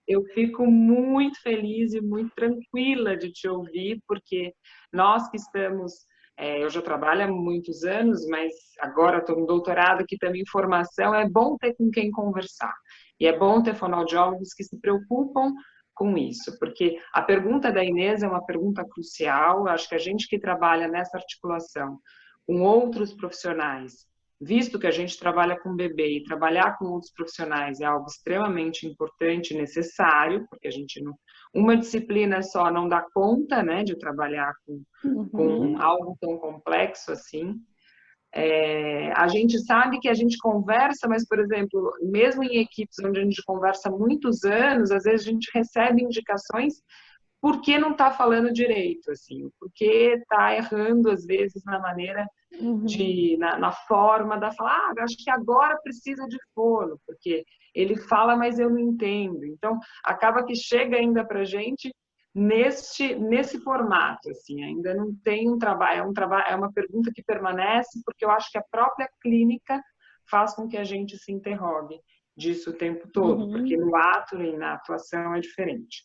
Eu fico muito feliz e muito tranquila de te ouvir, porque nós que estamos... eu já trabalho há muitos anos, mas agora estou no doutorado, que também formação, é bom ter com quem conversar. E é bom ter fonoaudiólogos que se preocupam com isso, porque a pergunta da Inês é uma pergunta crucial. Acho que a gente que trabalha nessa articulação com outros profissionais, visto que a gente trabalha com bebê, e trabalhar com outros profissionais é algo extremamente importante e necessário, porque a gente não... Uma disciplina só não dá conta, né, de trabalhar com algo tão complexo assim. A gente sabe que a gente conversa, mas, por exemplo, mesmo em equipes onde a gente conversa há muitos anos, às vezes a gente recebe indicações porque não está falando direito, assim, porque está errando, às vezes, na maneira na forma da falar, acho que agora precisa de fono, porque ele fala, mas eu não entendo. Então, acaba que chega ainda para a gente nesse formato, assim, ainda não tem um trabalho, é uma pergunta que permanece, porque eu acho que a própria clínica faz com que a gente se interrogue disso o tempo todo, porque no ato e na atuação é diferente.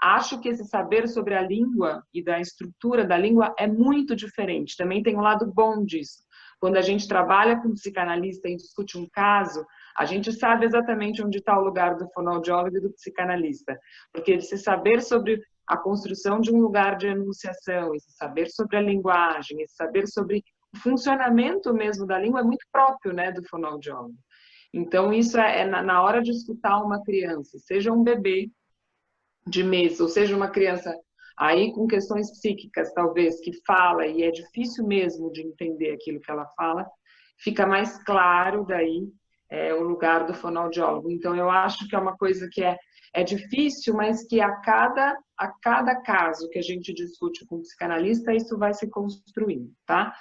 Acho que esse saber sobre a língua e da estrutura da língua é muito diferente. Também tem um lado bom disso. Quando a gente trabalha com um psicanalista e discute um caso, a gente sabe exatamente onde está o lugar do fonoaudiólogo e do psicanalista. Porque esse saber sobre a construção de um lugar de enunciação, esse saber sobre a linguagem, esse saber sobre o funcionamento mesmo da língua é muito próprio, né, do fonoaudiólogo. Então, isso na hora de escutar uma criança, seja um bebê de meses, ou seja, uma criança aí com questões psíquicas, talvez, que fala e é difícil mesmo de entender aquilo que ela fala, fica mais claro daí o lugar do fonoaudiólogo. Então, eu acho que é uma coisa que é difícil, mas que a cada caso que a gente discute com o psicanalista, isso vai se construindo, tá?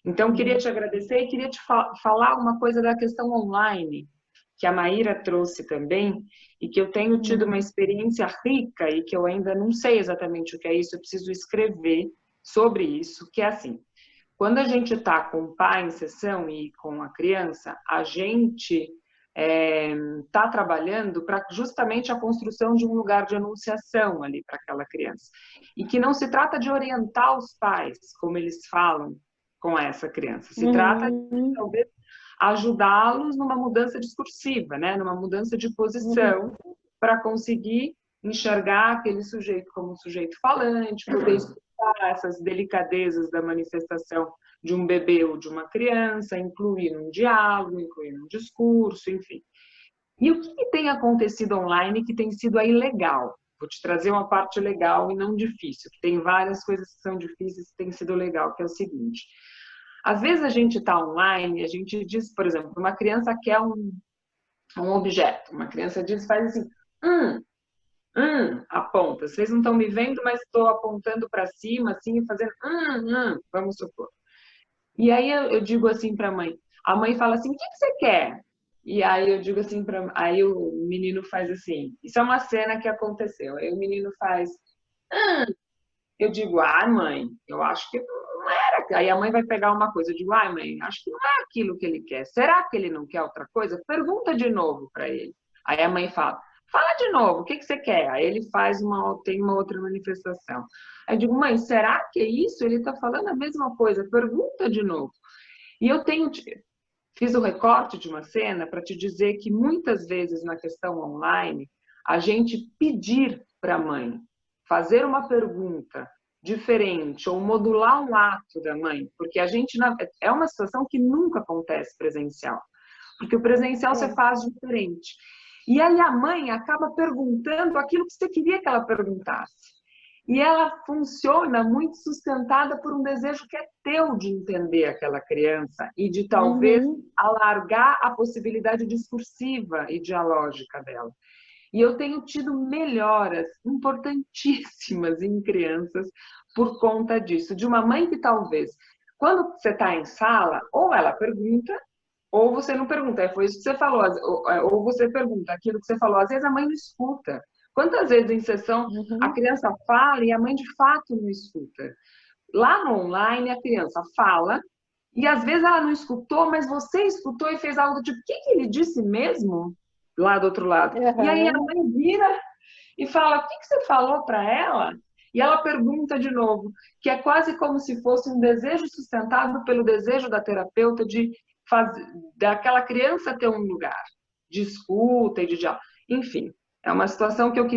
Então, queria te agradecer e queria te falar uma coisa da questão online, que a Maíra trouxe também, e que eu tenho tido uma experiência rica e que eu ainda não sei exatamente o que é isso, eu preciso escrever sobre isso, que é assim, quando a gente está com o pai em sessão e com a criança, a gente está trabalhando para justamente a construção de um lugar de enunciação ali para aquela criança. E que não se trata de orientar os pais, como eles falam com essa criança, se trata de, talvez, ajudá-los numa mudança discursiva, né? Numa mudança de posição, para conseguir enxergar aquele sujeito como um sujeito falante, poder escutar essas delicadezas da manifestação de um bebê ou de uma criança, incluir num diálogo, incluir num discurso, enfim. E o que tem acontecido online que tem sido aí legal? Vou te trazer uma parte legal e não difícil. Tem várias coisas que são difíceis e tem sido legal, que é o seguinte. Às vezes a gente está online e a gente diz, por exemplo, uma criança quer um objeto. Uma criança diz, faz assim, aponta. Vocês não estão me vendo, mas estou apontando para cima, assim, e fazendo, vamos supor. E aí eu digo assim para a mãe fala assim, o que você quer? E aí eu digo assim, aí o menino faz assim, isso é uma cena que aconteceu, aí o menino faz, eu digo, mãe, eu acho que não era. Aí a mãe vai pegar uma coisa, eu digo, mãe, acho que não é aquilo que ele quer, será que ele não quer outra coisa? Pergunta de novo para ele. Aí a mãe fala de novo, o que você quer? Aí ele tem uma outra manifestação. Aí eu digo, mãe, será que é isso? Ele está falando a mesma coisa, pergunta de novo. E eu fiz o recorte de uma cena para te dizer que muitas vezes na questão online, a gente pedir para a mãe fazer uma pergunta diferente ou modular um ato da mãe, porque a gente é uma situação que nunca acontece presencial, porque o presencial você faz diferente. E aí a mãe acaba perguntando aquilo que você queria que ela perguntasse. E ela funciona muito sustentada por um desejo que é teu de entender aquela criança e de talvez alargar a possibilidade discursiva e dialógica dela. E eu tenho tido melhoras importantíssimas em crianças por conta disso. De uma mãe que talvez, quando você está em sala, ou ela pergunta, ou você não pergunta. Foi isso que você falou. Ou você pergunta aquilo que você falou. Às vezes a mãe não escuta. Quantas vezes em sessão a criança fala e a mãe de fato não escuta? Lá no online a criança fala e às vezes ela não escutou, mas você escutou e fez algo do tipo, o que ele disse mesmo? Lá do outro lado. E aí a mãe vira e fala, o que você falou para ela? E ela pergunta de novo, que é quase como se fosse um desejo sustentado pelo desejo da terapeuta de daquela criança ter um lugar de escuta e de diálogo. Enfim, é uma situação que eu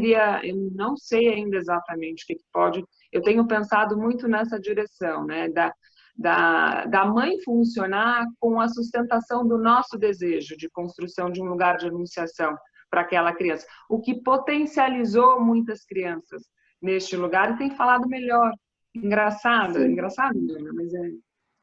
não sei ainda exatamente o que pode, eu tenho pensado muito nessa direção, né, da mãe funcionar com a sustentação do nosso desejo de construção de um lugar de enunciação para aquela criança, o que potencializou muitas crianças neste lugar e tem falado melhor. Engraçado, Ana, mas é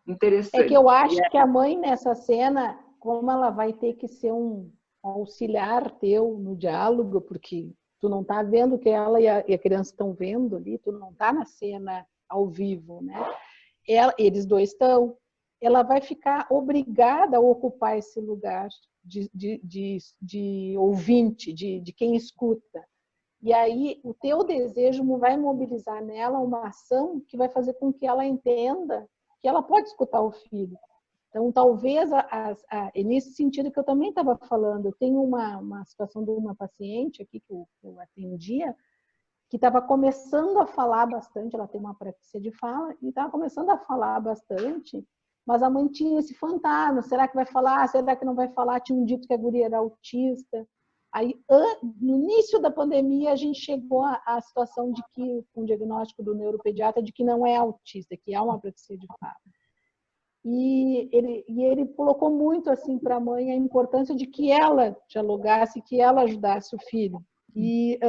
interessante. É que eu acho que a mãe nessa cena, como ela vai ter que ser um auxiliar teu no diálogo, porque tu não tá vendo o que ela e a criança estão vendo ali, tu não tá na cena ao vivo, né? Eles dois estão. Ela vai ficar obrigada a ocupar esse lugar de ouvinte, de quem escuta. E aí o teu desejo vai mobilizar nela uma ação que vai fazer com que ela entenda que ela pode escutar o filho. Então, talvez, nesse sentido que eu também estava falando, eu tenho uma situação de uma paciente aqui que eu atendia, que estava começando a falar bastante, ela tem uma apraxia de fala, e estava começando a falar bastante, mas a mãe tinha esse fantasma, será que vai falar, será que não vai falar? Tinha um dito que a guria era autista. Aí, no início da pandemia, a gente chegou à situação de que, com o diagnóstico do neuropediatra, de que não é autista, que há uma apraxia de fala. E ele colocou muito assim para a mãe a importância de que ela dialogasse, que ela ajudasse o filho. E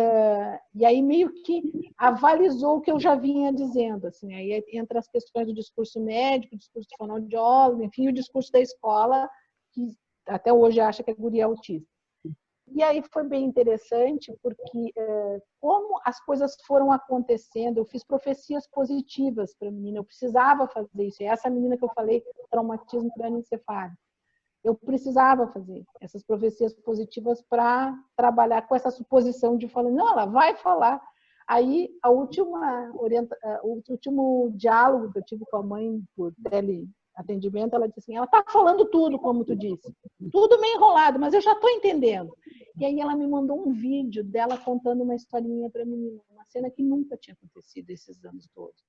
aí meio que avalizou o que eu já vinha dizendo. Assim, aí entre as questões do discurso médico, discurso do fonoaudiólogo, enfim, o discurso da escola, que até hoje acha que a guria é autista. E aí foi bem interessante, porque como as coisas foram acontecendo, eu fiz profecias positivas para a menina, eu precisava fazer isso. E essa menina que eu falei, traumatismo crânioencefálico, eu precisava fazer essas profecias positivas para trabalhar com essa suposição de falar, não, ela vai falar. Aí, o último diálogo que eu tive com a mãe por atendimento, ela disse assim, ela está falando tudo, como tu disse, tudo meio enrolado, mas eu já estou entendendo. E aí ela me mandou um vídeo dela contando uma historinha para a menina, uma cena que nunca tinha acontecido esses anos todos.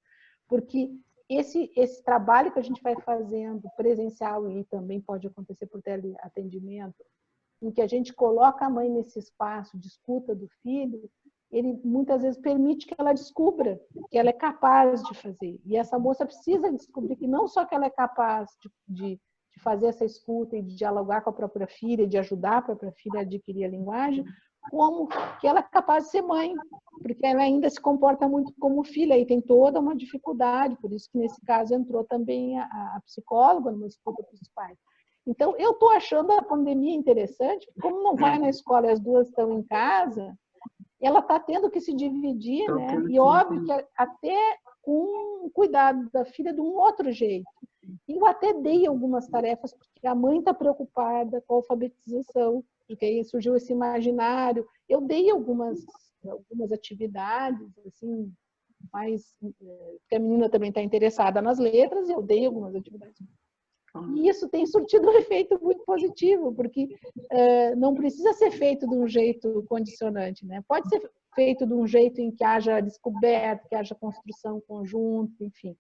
Porque esse trabalho que a gente vai fazendo presencial e também pode acontecer por teleatendimento, em que a gente coloca a mãe nesse espaço de escuta do filho, ele muitas vezes permite que ela descubra que ela é capaz de fazer. E essa moça precisa descobrir que não só que ela é capaz de fazer essa escuta e de dialogar com a própria filha, de ajudar a própria filha a adquirir a linguagem, como que ela é capaz de ser mãe, porque ela ainda se comporta muito como filha e tem toda uma dificuldade, por isso que nesse caso entrou também a psicóloga numa escuta para os pais. Então, eu estou achando a pandemia interessante, como não vai na escola e as duas estão em casa, ela está tendo que se dividir, né? E óbvio que até com o cuidado da filha de um outro jeito. Eu até dei algumas tarefas, porque a mãe está preocupada com a alfabetização, porque aí surgiu esse imaginário. Eu dei algumas atividades, assim, mais... Porque a menina também está interessada nas letras, e eu dei algumas atividades. E isso tem surtido um efeito muito positivo, porque não precisa ser feito de um jeito condicionante, né? Pode ser feito de um jeito em que haja descoberta, que haja construção conjunta, enfim.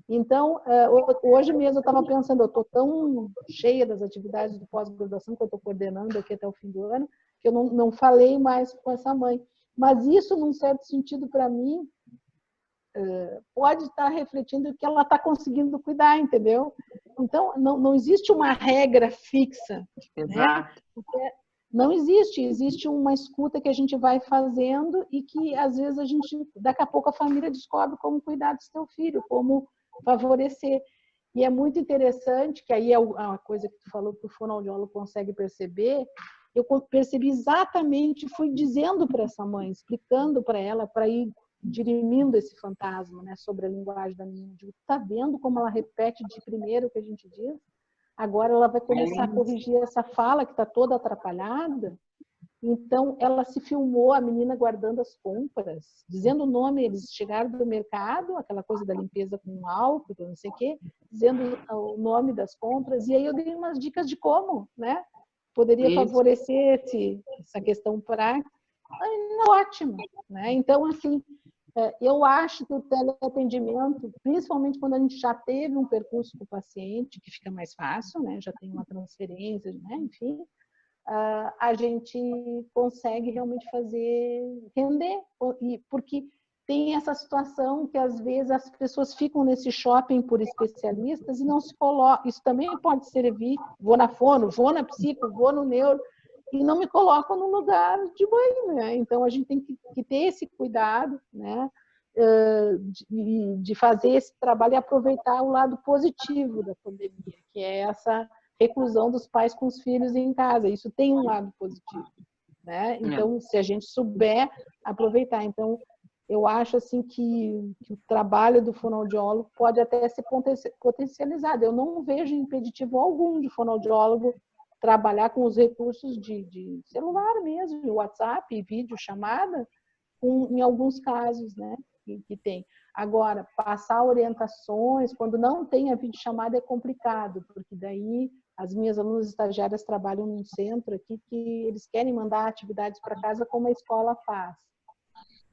Então, hoje mesmo eu estava pensando, eu estou tão cheia das atividades de pós-graduação que eu estou coordenando aqui até o fim do ano, que eu não falei mais com essa mãe. Mas isso, num certo sentido, para mim, pode estar refletindo que ela está conseguindo cuidar, entendeu? Então, não existe uma regra fixa. Né? Porque não existe uma escuta que a gente vai fazendo e que, às vezes, daqui a pouco a família descobre como cuidar do seu filho, como favorecer. E é muito interessante, que aí é uma coisa que tu falou que o fonoaudiólogo consegue perceber, eu percebi exatamente, fui dizendo para essa mãe, explicando para ela, para ir dirimindo esse fantasma, né, sobre a linguagem da menina. Tá vendo como ela repete de primeiro o que a gente diz? Agora ela vai começar a corrigir essa fala que está toda atrapalhada. Então, ela se filmou, a menina guardando as compras, dizendo o nome, eles chegaram do mercado, aquela coisa da limpeza com álcool, não sei o quê, dizendo o nome das compras, e aí eu dei umas dicas de como, né? Poderia favorecer essa questão prática. Ótimo, né? Então, assim, eu acho que o teleatendimento, principalmente quando a gente já teve um percurso com o paciente, que fica mais fácil, né? Já tem uma transferência, né? Enfim, a gente consegue realmente fazer render, porque tem essa situação que às vezes as pessoas ficam nesse shopping por especialistas e não se colocam. Isso também pode servir. Vou na fono, vou na psico, vou no neuro e não me colocam no lugar de mãe, né? Então a gente tem que ter esse cuidado, né? De fazer esse trabalho e aproveitar o lado positivo da pandemia, que é essa reclusão dos pais com os filhos em casa. Isso tem um lado positivo, né? Então, se a gente souber aproveitar. Então, eu acho assim que o trabalho do fonoaudiólogo pode até ser potencializado. Eu não vejo impeditivo algum de fonoaudiólogo trabalhar com os recursos de celular mesmo, WhatsApp, vídeo, chamada, em alguns casos, né? Que tem. Agora, passar orientações, quando não tem a videochamada é complicado, porque daí as minhas alunas estagiárias trabalham num centro aqui que eles querem mandar atividades para casa como a escola faz.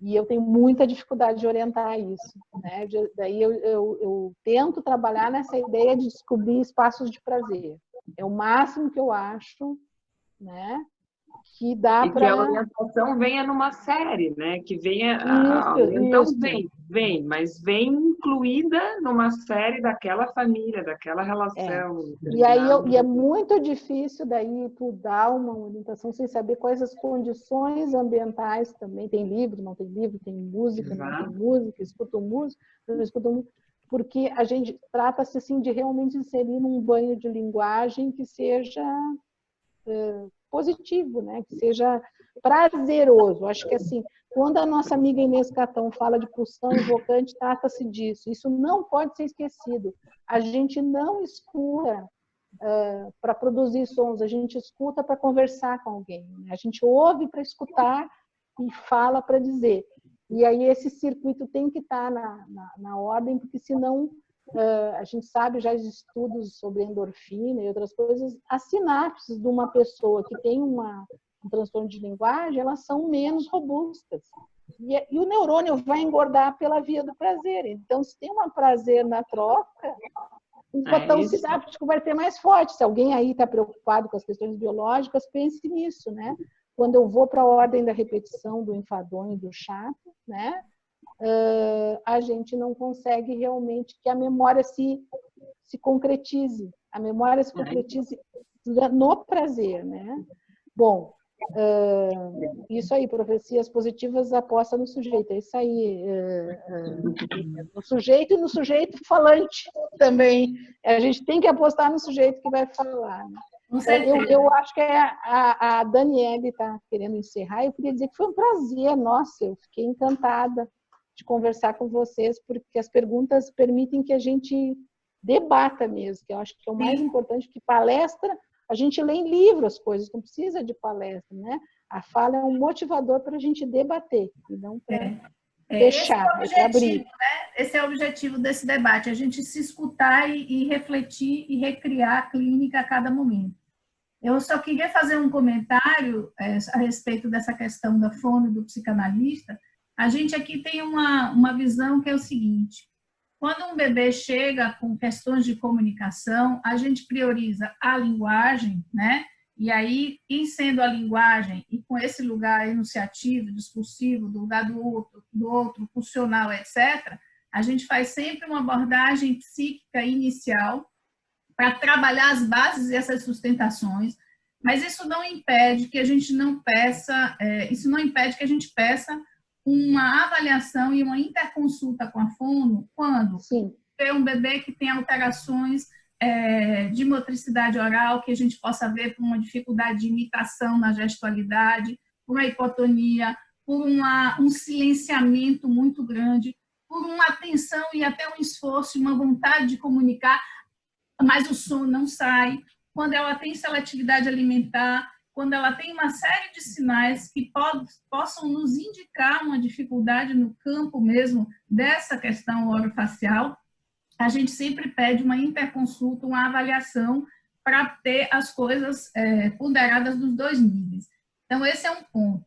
E eu tenho muita dificuldade de orientar isso, né? Daí eu tento trabalhar nessa ideia de descobrir espaços de prazer. É o máximo que eu acho, né? Que dá para... que a orientação venha numa série, né? Que venha... Então, vem, mas vem incluída numa série daquela família, daquela relação. E aí é muito difícil daí tu dar uma orientação sem saber quais as condições ambientais também. Tem livro, não tem livro, tem música, não tem música, escuta música, não escuta música. Porque a gente trata-se assim, de realmente inserir num banho de linguagem que seja... positivo, né? Que seja prazeroso. Acho que assim, quando a nossa amiga Inês Catão fala de pulsão invocante, trata-se disso. Isso não pode ser esquecido. A gente não escuta para produzir sons, a gente escuta para conversar com alguém. Né? A gente ouve para escutar e fala para dizer. E aí esse circuito tem que estar na ordem, porque senão a gente sabe já de estudos sobre endorfina e outras coisas, as sinapses de uma pessoa que tem um transtorno de linguagem, elas são menos robustas. E o neurônio vai engordar pela via do prazer. Então, se tem um prazer na troca, o botão sináptico vai ter mais forte. Se alguém aí está preocupado com as questões biológicas, pense nisso, né? Quando eu vou para a ordem da repetição do enfadonho e do chato, né? A gente não consegue realmente que a memória se concretize. A memória se concretize no prazer, né? Bom, isso aí, profecias positivas aposta no sujeito, é isso aí, no sujeito e no sujeito falante também. A gente tem que apostar no sujeito que vai falar, né? Eu acho que a Daniele está querendo encerrar. Eu queria dizer que foi um prazer, nossa, eu fiquei encantada de conversar com vocês, porque as perguntas permitem que a gente debata mesmo, que eu acho que é o mais importante, que palestra, a gente lê em livro as coisas, não precisa de palestra, né? A fala é um motivador para a gente debater, e não para fechar, para abrir. Né? Esse é o objetivo desse debate, a gente se escutar e refletir e recriar a clínica a cada momento. Eu só queria fazer um comentário a respeito dessa questão da fono e do psicanalista. A gente aqui tem uma visão que é o seguinte: quando um bebê chega com questões de comunicação, a gente prioriza a linguagem, né? E aí, em sendo a linguagem, e com esse lugar enunciativo, discursivo, do lugar do outro, funcional, etc., a gente faz sempre uma abordagem psíquica inicial para trabalhar as bases e essas sustentações, mas isso não impede que a gente não peça, peça uma avaliação e uma interconsulta com a fono quando tem um bebê que tem alterações de motricidade oral, que a gente possa ver por uma dificuldade de imitação na gestualidade, por uma hipotonia, por um silenciamento muito grande, por uma atenção e até um esforço, uma vontade de comunicar, mas o som não sai, quando ela tem seletividade alimentar, quando ela tem uma série de sinais que possam nos indicar uma dificuldade no campo mesmo dessa questão orofacial, a gente sempre pede uma interconsulta, uma avaliação para ter as coisas ponderadas dos dois níveis. Então, esse é um ponto.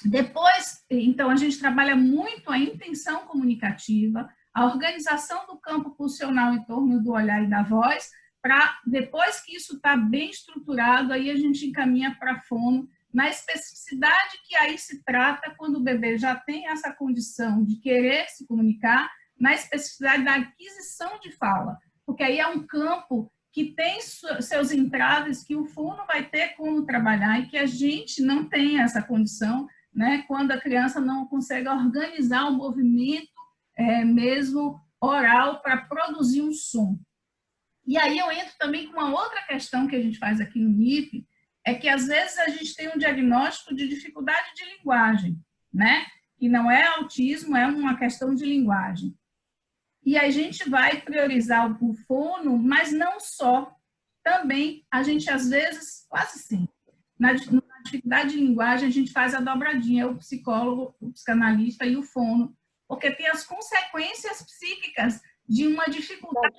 Depois, então, a gente trabalha muito a intenção comunicativa, a organização do campo pulsional em torno do olhar e da voz, para depois que isso está bem estruturado, aí a gente encaminha para a fono, na especificidade que aí se trata quando o bebê já tem essa condição de querer se comunicar, na especificidade da aquisição de fala, porque aí é um campo que tem seus entraves que o fono vai ter como trabalhar e que a gente não tem essa condição, né, quando a criança não consegue organizar o movimento mesmo oral para produzir um som. E aí eu entro também com uma outra questão que a gente faz aqui no NIP, é que às vezes a gente tem um diagnóstico de dificuldade de linguagem, né? Que não é autismo, é uma questão de linguagem. E a gente vai priorizar o fono, mas não só. Também a gente às vezes, quase sempre, na dificuldade de linguagem a gente faz a dobradinha, o psicólogo, o psicanalista e o fono, porque tem as consequências psíquicas de uma dificuldade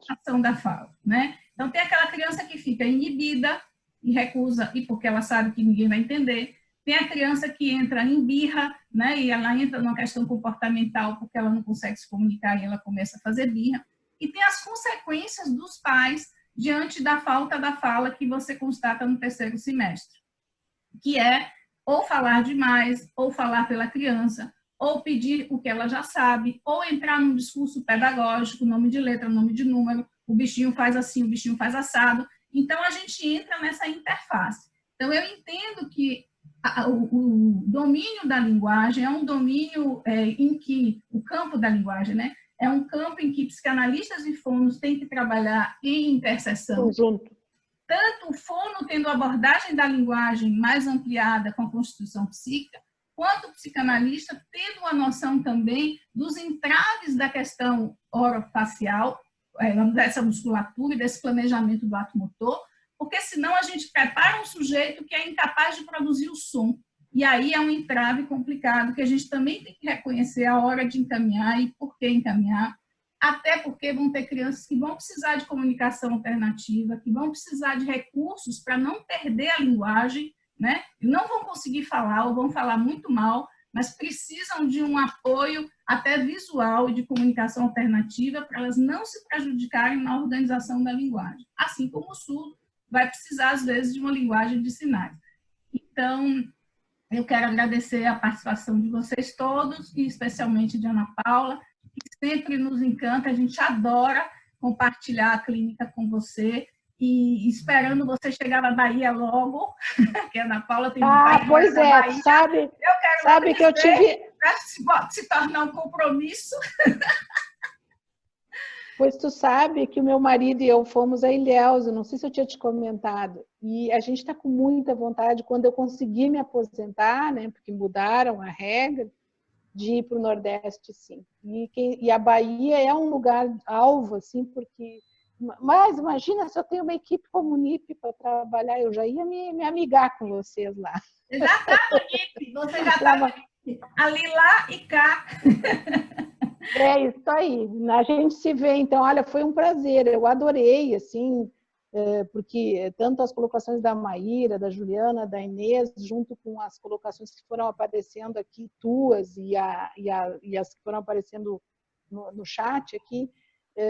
na ação da fala, né? Então, tem aquela criança que fica inibida e recusa, e porque ela sabe que ninguém vai entender. Tem a criança que entra em birra, né? E ela entra numa questão comportamental porque ela não consegue se comunicar e ela começa a fazer birra. E tem as consequências dos pais diante da falta da fala que você constata no terceiro semestre, que é ou falar demais, ou falar pela criança, ou pedir o que ela já sabe, ou entrar num discurso pedagógico, nome de letra, nome de número, o bichinho faz assim, o bichinho faz assado. Então, a gente entra nessa interface. Então, eu entendo que o domínio da linguagem é um domínio em que, o campo da linguagem, né, é um campo em que psicanalistas e fonos têm que trabalhar em interseção. Conjunto. Tanto o fono tendo a abordagem da linguagem mais ampliada com a constituição psíquica, quanto o psicanalista tendo uma noção também dos entraves da questão orofacial, dessa musculatura e desse planejamento do ato motor, porque senão a gente prepara um sujeito que é incapaz de produzir o som. E aí é um entrave complicado que a gente também tem que reconhecer a hora de encaminhar e por que encaminhar. até porque vão ter crianças que vão precisar de comunicação alternativa, que vão precisar de recursos para não perder a linguagem, né? Não vão conseguir falar ou vão falar muito mal, mas precisam de um apoio até visual e de comunicação alternativa para elas não se prejudicarem na organização da linguagem. Assim como o surdo vai precisar, às vezes, de uma linguagem de sinais. Então, eu quero agradecer a participação de vocês todos, e especialmente de Ana Paula, que sempre nos encanta, a gente adora compartilhar a clínica com você, e esperando você chegar na Bahia logo, que a Ana Paula tem vontade de pois ir na é, Bahia. sabe que eu tive... Para se tornar um compromisso. Pois tu sabe que o meu marido e eu fomos a Ilhéus, eu não sei se eu tinha te comentado, e a gente está com muita vontade, quando eu conseguir me aposentar, né, porque mudaram a regra, de ir para o Nordeste, sim. E a Bahia é um lugar alvo, assim, porque... Mas imagina se eu tenho uma equipe como o NIP para trabalhar, eu já ia me amigar com vocês lá. Você já está no NIP, você já está no NIP. Ali, lá e cá. É isso aí. A gente se vê, então, olha, foi um prazer, eu adorei, assim, porque tanto as colocações da Maíra, da Juliana, da Inês, junto com as colocações que foram aparecendo aqui, tuas, e as que foram aparecendo no chat aqui,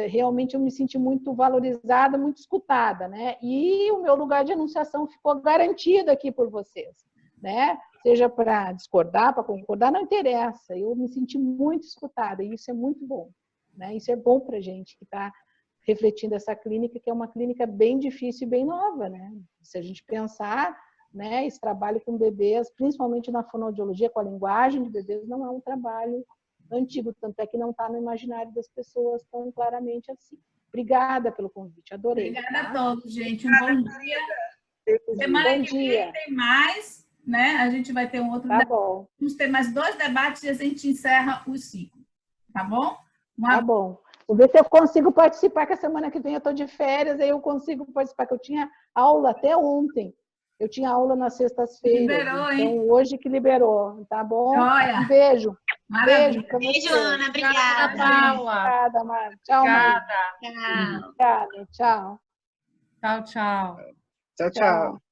realmente eu me senti muito valorizada, muito escutada, né? E o meu lugar de enunciação ficou garantido aqui por vocês, né? Seja para discordar, para concordar, não interessa. Eu me senti muito escutada e isso é muito bom, né? Isso é bom para a gente que está refletindo essa clínica, que é uma clínica bem difícil e bem nova, né? Se a gente pensar, né, esse trabalho com bebês, principalmente na fonoaudiologia, com a linguagem de bebês, não é um trabalho antigo, tanto é que não está no imaginário das pessoas tão claramente assim. Obrigada pelo convite, adorei. Obrigada a todos, gente. Um bom dia. Semana que vem tem mais, né? A gente vai ter um outro debate. Bom. Vamos ter mais 2 debates e a gente encerra o ciclo. Tá bom? Tá bom. Vou ver se eu consigo participar, que a semana que vem eu estou de férias, aí eu consigo participar, que eu tinha aula até ontem. Eu tinha aula nas sextas-feiras. Liberou, hein? Então, hoje que liberou, tá bom? Joia. Um beijo. Maravilha. Beijo pra você. Beijo, Ana. Obrigada. Obrigada, Mara. Tchau, Mara. Tchau. Obrigada, tchau. Tchau, tchau. Tchau, tchau.